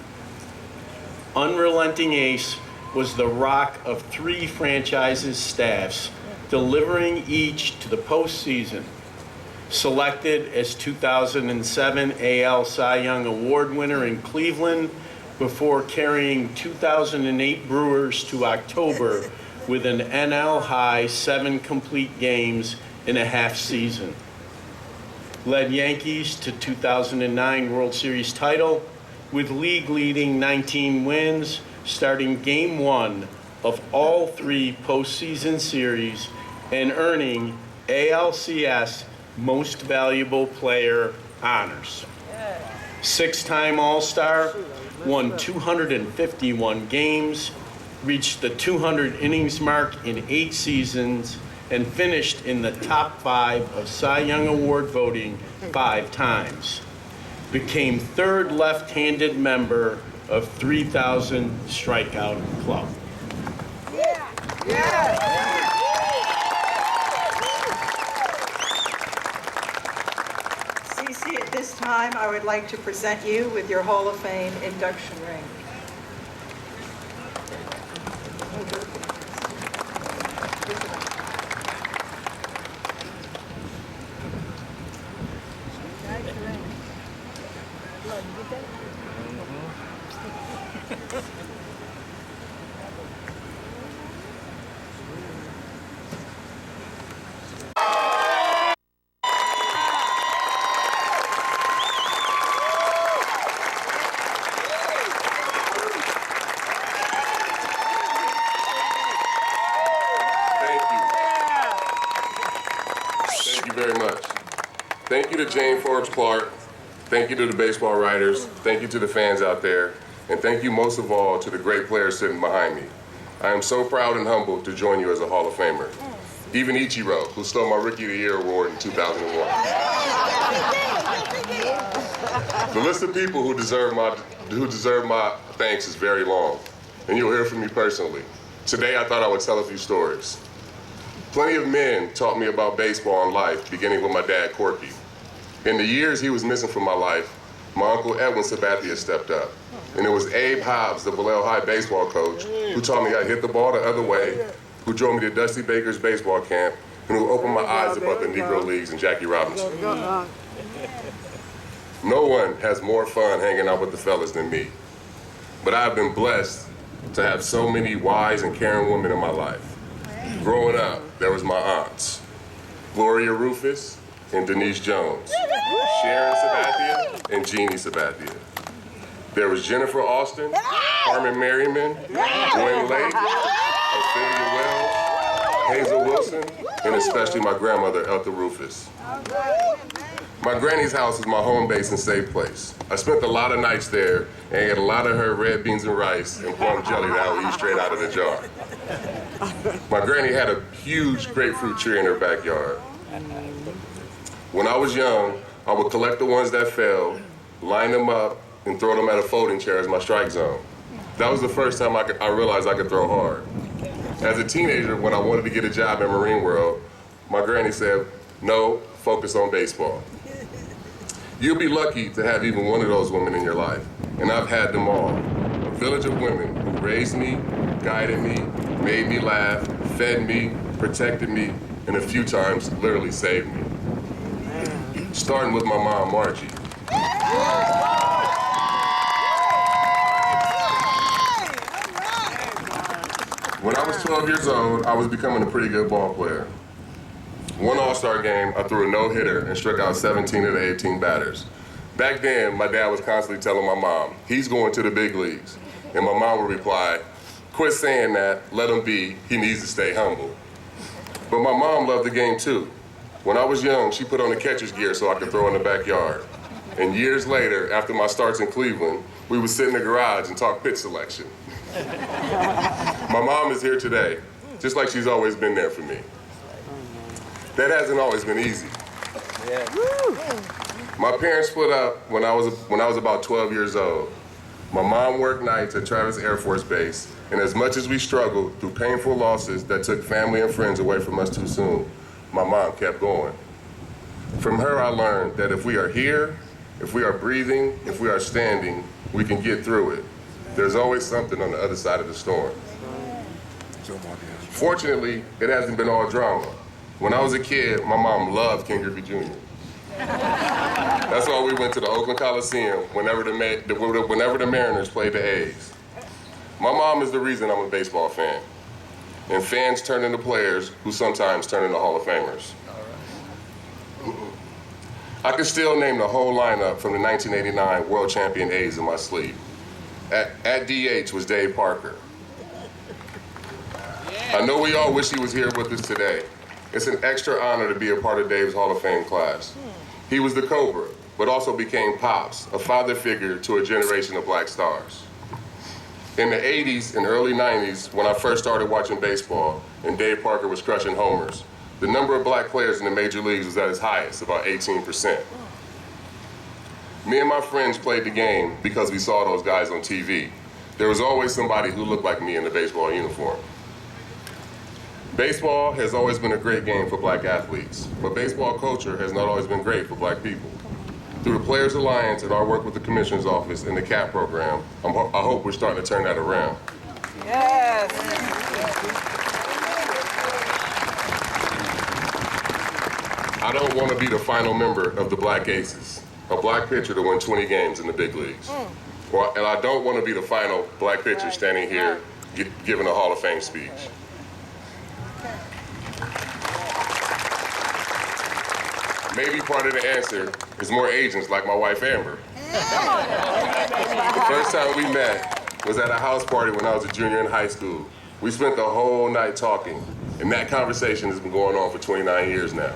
Unrelenting ace was the rock of 3 franchises' staffs, delivering each to the postseason. Selected as 2007 AL Cy Young Award winner in Cleveland before carrying 2008 Brewers to October with an NL high 7 complete games in a half season. Led Yankees to 2009 World Series title with league-leading 19 wins, starting Game 1 of all 3 postseason series and earning ALCS Most Valuable Player honors. 6-time All-Star, won 251 games, reached the 200 innings mark in 8 seasons, and finished in the top 5 of Cy Young Award voting 5 times. Became 3rd left-handed member of 3,000 Strikeout Club. CC, at this time, I would like to present you with your Hall of Fame induction ring. Thank you to Jane Forbes Clark. Thank you to the baseball writers. Thank you to the fans out there. And thank you most of all to the great players sitting behind me. I am so proud and humbled to join you as a Hall of Famer. Even Ichiro, who stole my Rookie of the Year award in 2001. The list of people who deserve my thanks is very long, and you'll hear from me personally. Today, I thought I would tell a few stories. Plenty of men taught me about baseball and life, beginning with my dad, Corky. In the years he was missing from my life, my uncle Edwin Sabathia stepped up. And it was Abe Hobbs, the VALLEJO High baseball coach, who taught me how to hit the ball the other way, who drove me to Dusty Baker's baseball camp, and who opened my eyes about the Negro Leagues and Jackie Robinson. No one has more fun hanging out with the fellas than me. But I have been blessed to have so many wise and caring women in my life. Growing up, there was my aunts, Gloria Rufus and Denise Jones, Sharon Sabathia and Jeannie Sabathia. There was Jennifer Austin, Carmen Merriman, Gwen Lake, Ophelia Wells, Hazel Wilson, and especially my grandmother, Eltha Rufus. My granny's house is my home base and safe place. I spent a lot of nights there and ate a lot of her red beans and rice and plum jelly that I would eat straight out of the jar. My granny had a huge grapefruit tree in her backyard. When I was young, I would collect the ones that fell, line them up, and throw them at a folding chair as my strike zone. That was the first time I realized I could throw hard. As a teenager, when I wanted to get a job in Marine World, my granny said, "No, focus on baseball." You'll be lucky to have even one of those women in your life, and I've had them all. A village of women who raised me, guided me, made me laugh, fed me, protected me, and a few times literally saved me. Starting with my mom, Margie. When I was 12 years old, I was becoming a pretty good ball player. One All-Star game, I threw a no-hitter and struck out 17 of the 18 batters. Back then, my dad was constantly telling my mom, "He's going to the big leagues." And my mom would reply, "Quit saying that, let him be, he needs to stay humble." But my mom loved the game too. When I was young, she put on the catcher's gear so I could throw in the backyard. And years later, after my starts in Cleveland, we would sit in the garage and talk pitch selection. My mom is here today, just like she's always been there for me. That hasn't always been easy. My parents split up when I was about 12 years old. My mom worked nights at Travis Air Force Base, and as much as we struggled through painful losses that took family and friends away from us too soon, my mom kept going. From her, I learned that if we are here, if we are breathing, if we are standing, we can get through it. There's always something on the other side of the storm. Fortunately, it hasn't been all drama. When I was a kid, my mom loved Ken Griffey Jr. That's why we went to the Oakland Coliseum whenever the Mariners played the A's. My mom is the reason I'm a baseball fan. And fans turn into players who sometimes turn into Hall of Famers. I can still name the whole lineup from the 1989 World Champion A's in my sleep. At DH was Dave Parker. I know we all wish he was here with us today. It's an extra honor to be a part of Dave's Hall of Fame class. He was the Cobra, but also became Pops, a father figure to a generation of black stars. In the 80s and early 90s, when I first started watching baseball and Dave Parker was crushing homers, the number of black players in the major leagues was at its highest, about 18%. Me and my friends played the game because we saw those guys on TV. There was always somebody who looked like me in the baseball uniform. Baseball has always been a great game for black athletes, but baseball culture has not always been great for black people. Through the Players Alliance and our work with the Commissioner's Office and the CAP program, I hope we're starting to turn that around. Yes. I don't want to be the final member of the Black Aces, a black pitcher to win 20 games in the big leagues. And I don't want to be the final black pitcher standing here giving a Hall of Fame speech. Maybe part of the answer is more agents like my wife, Amber. The first time we met was at a house party when I was a junior in high school. We spent the whole night talking, and that conversation has been going on for 29 years now.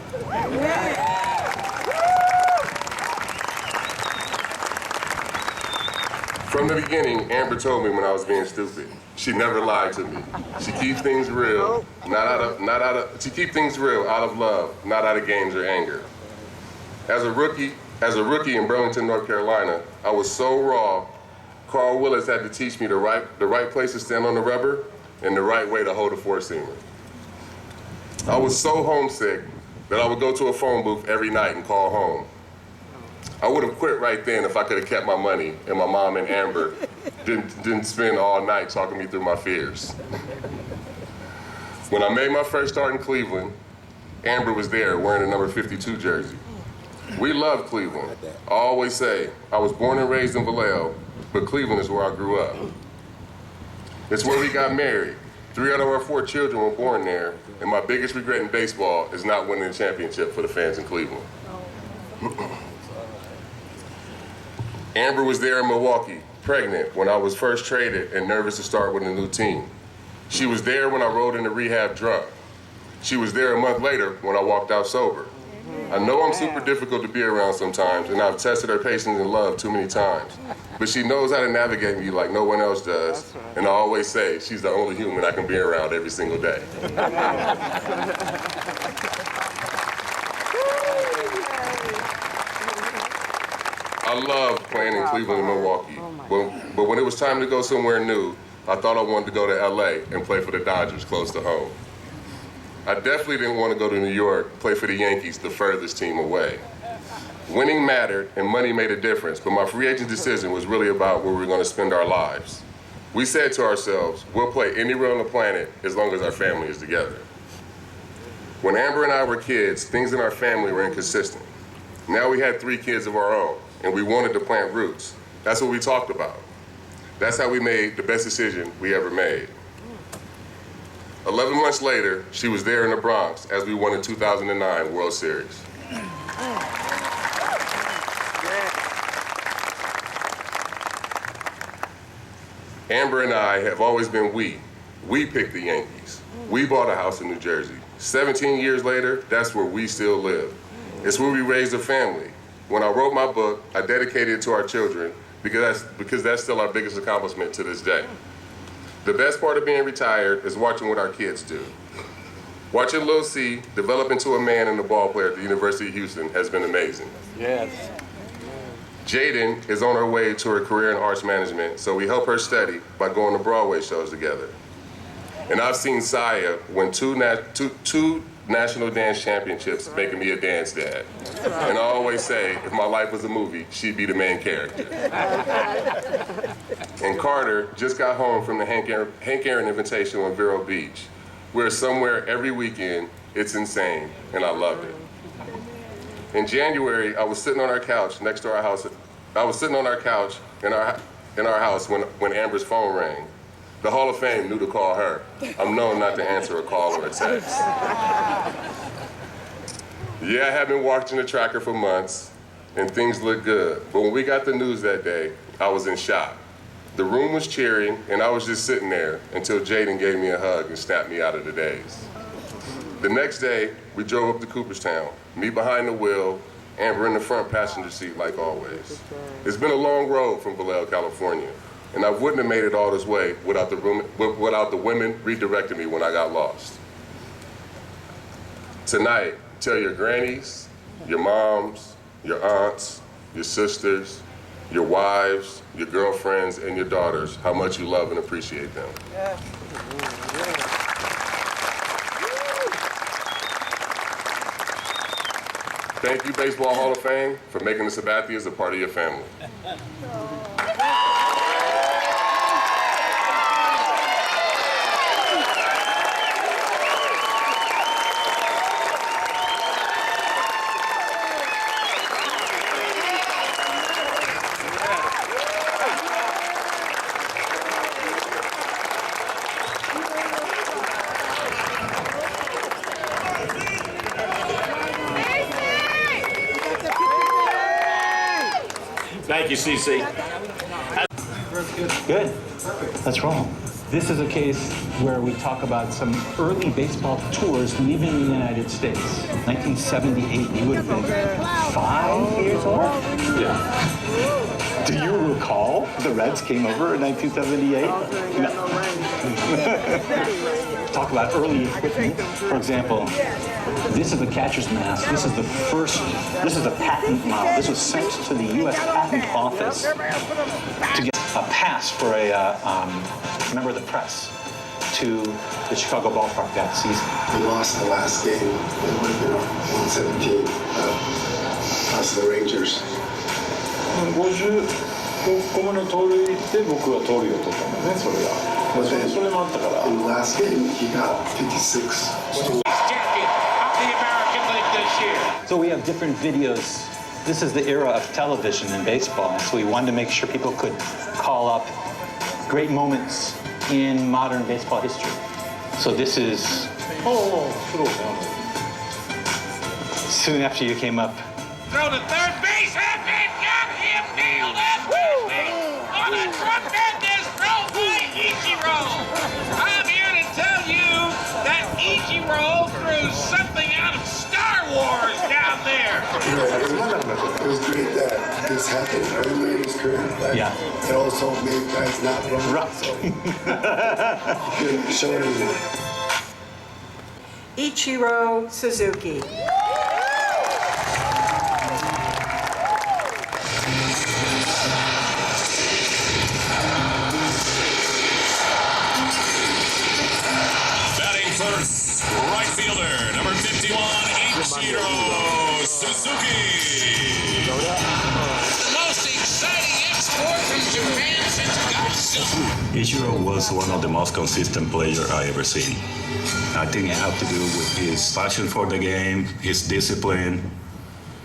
From the beginning, Amber told me when I was being stupid. She never lied to me. She keeps things real, she keeps things real out of love, not out of games or anger. As a rookie in Burlington, North Carolina, I was so raw. Carl Willis had to teach me the right place to stand on the rubber and the right way to hold a four-seamer. I was so homesick that I would go to a phone booth every night and call home. I would have quit right then if I could have kept my money and my mom and Amber didn't spend all night talking me through my fears. When I made my first start in Cleveland, Amber was there wearing a number 52 jersey. We love Cleveland. I always say, I was born and raised in Vallejo, but Cleveland is where I grew up. It's where we got married. 3 out of our 4 children were born there, and my biggest regret in baseball is not winning the championship for the fans in Cleveland. Amber was there in Milwaukee, pregnant, when I was first traded and nervous to start with a new team. She was there when I rolled into rehab drunk. She was there a month later when I walked out sober. I know I'm super difficult to be around sometimes, and I've tested her patience and love too many times. But she knows how to navigate me like no one else does, and I always say she's the only human I can be around every single day. I loved playing in Cleveland and Milwaukee, but when it was time to go somewhere new, I thought I wanted to go to LA and play for the Dodgers close to home. I definitely didn't want to go to New York, play for the Yankees, the furthest team away. Winning mattered and money made a difference, but my free agent decision was really about where we were going to spend our lives. We said to ourselves, we'll play anywhere on the planet as long as our family is together. When Amber and I were kids, things in our family were inconsistent. Now we had 3 kids of our own, and we wanted to plant roots. That's what we talked about. That's how we made the best decision we ever made. 11 months later, she was there in the Bronx as we won the 2009 World Series. Amber and I have always been we. We picked the Yankees. We bought a house in New Jersey. 17 years later, that's where we still live. It's where we raised a family. When I wrote my book, I dedicated it to our children because that's still our biggest accomplishment to this day. The best part of being retired is watching what our kids do. Watching Lil C develop into a man and a ball player at the University of Houston has been amazing. Yes. Jaden is on her way to her career in arts management, so we help her study by going to Broadway shows together. And I've seen Saya win two national dance championships, making me a dance dad. And I always say, if my life was a movie, she'd be the main character. And Carter just got home from the Hank Aaron invitation on Vero Beach. We're somewhere every weekend. It's insane, and I loved it. In January, I was sitting on our couch next to our house. I was sitting on our couch in our house when Amber's phone rang. The Hall of Fame knew to call her. I'm known not to answer a call or a text. Yeah, I have been watching the tracker for months, and things look good. But when we got the news that day, I was in shock. The room was cheering, and I was just sitting there until Jaden gave me a hug and snapped me out of the daze. The next day, we drove up to Cooperstown, me behind the wheel, Amber in the front passenger seat like always. It's been a long road from Vallejo, California, and I wouldn't have made it all this way without the women redirecting me when I got lost. Tonight, tell your grannies, your moms, your aunts, your sisters, your wives, your girlfriends, and your daughters how much you love and appreciate them. Yeah. Thank you, Baseball Hall of Fame, for making the Sabathias a part of your family. Thank you, CC. Good. Let's roll. This is a case where we talk about some early baseball tours leaving the United States. 1978, you would have been 5 years old? Yeah. Do you recall the Reds came over in 1978? No. Talk about early equipment. For example, this is the catcher's mask. This is the patent model. This was sent to the U.S. Patent Office to get a pass for a member of the press to the Chicago ballpark that season. We lost the last game. It would have been 117 us the Rangers. 50個目の盗塁で僕は盗塁を取ったんだね、それが。それもあったから。In the last game, he got 56. So we have different videos. This is the era of television in baseball, so we wanted to make sure people could call up great moments in modern baseball history. So this is soon after you came up. Throw to third base, and it got him nailed at third base on a tremendous throw by Ichiro. I'm here to tell you that Ichiro threw something out of Star Wars down there. It was great that this happened early in his career. Yeah. It also made guys not run. So you couldn't show anything. Ichiro Suzuki. Batting first, right fielder, number 51, Ichiro Suzuki. The most exciting export from Japan since Godzilla. Ichiro was one of the most consistent players I ever seen. I think it had to do with his passion for the game, his discipline,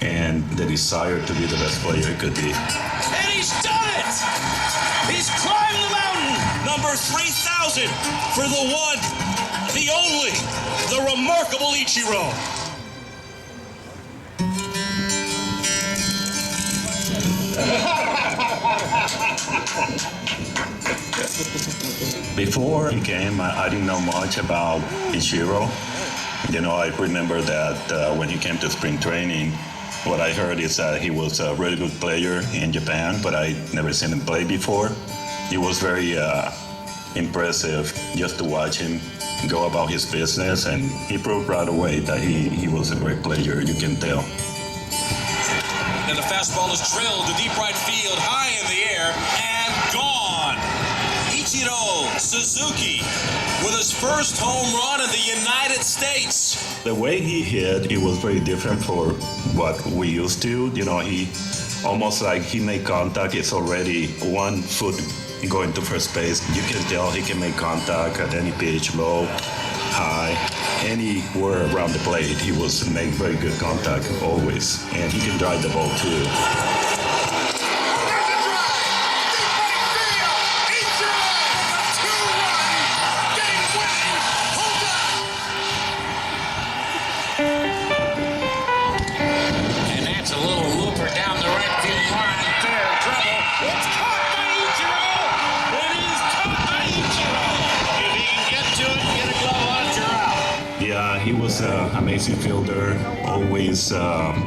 and the desire to be the best player he could be. And he's done it! He's climbed the mountain! Number 3,000 for the one, the only, the remarkable Ichiro. Before he came, I didn't know much about Ichiro. You know, I remember that when he came to spring training, what I heard is that he was a really good player in Japan, but I never seen him play before. It was very impressive just to watch him go about his business, and he proved right away that he was a great player, you can tell. And the fastball is drilled to deep right field, high in the air, and gone. Ichiro Suzuki with his first home run in the United States. The way he hit, it was very different for what we used to. You know, he almost like he made contact. It's already 1 foot going to first base. You can tell he can make contact at any pitch, low, high, anywhere around the plate. He was make very good contact always, and he can drive the ball too. And that's a little looper down the right field line. Fair trouble. It's caught by Ichiro. It is caught by Ichiro. If he can get to it, get a glove on it, you're out. Yeah, he was an amazing fielder, always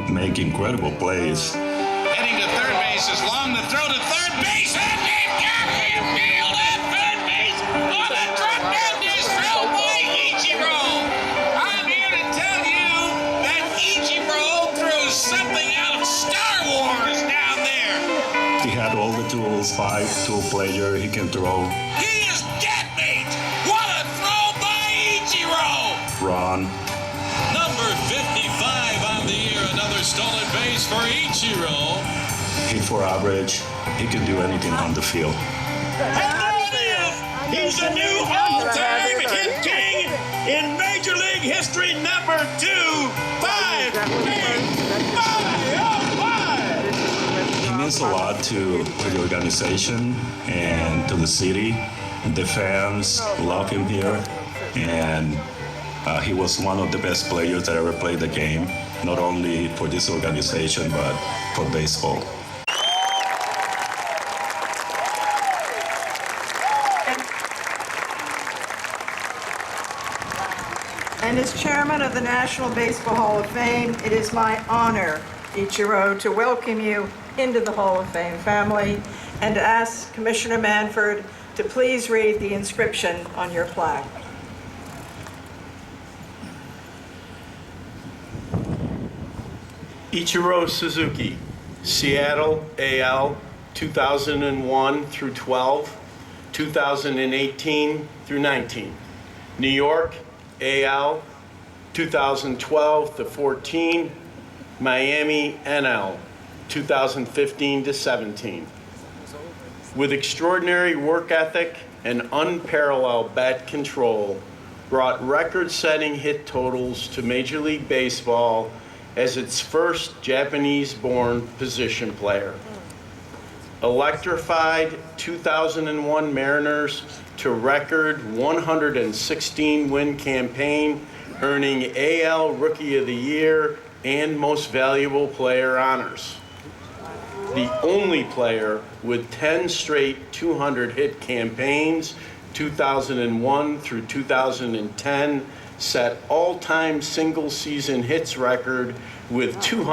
make incredible plays. Heading to third base is long. The throw to third base, and they've got him nailed at third base on a tremendous throw by Ichiro. I'm here to tell you that Ichiro threw something out of Star Wars down there. He had all the tools, 5-tool player, he can throw, He is deadmate. What a throw by Ichiro. run. Number 55 on the year, another stolen base for Ichiro. Hit for average, he can do anything on the field. And there it is. He's the new all-time hit king in Major League history, number 2, 5, 8, 5. He means a lot to the organization and to the city. The fans love him here, and he was one of the best players that ever played the game, not only for this organization, but for baseball. And as chairman of the National Baseball Hall of Fame, it is my honor, Ichiro, to welcome you into the Hall of Fame family and to ask Commissioner Manford to please read the inscription on your plaque. Ichiro Suzuki, Seattle, AL, 2001 through 12, 2018 through 19. New York, AL, 2012 to 14. Miami, NL, 2015 to 17. With extraordinary work ethic and unparalleled bat control, brought record-setting hit totals to Major League Baseball as its first Japanese-born position player. Electrified 2001 Mariners to record 116-win campaign, earning AL Rookie of the Year and Most Valuable Player honors. The only player with 10 straight 200-hit campaigns, 2001 through 2010, set all-time single-season hits record with 200.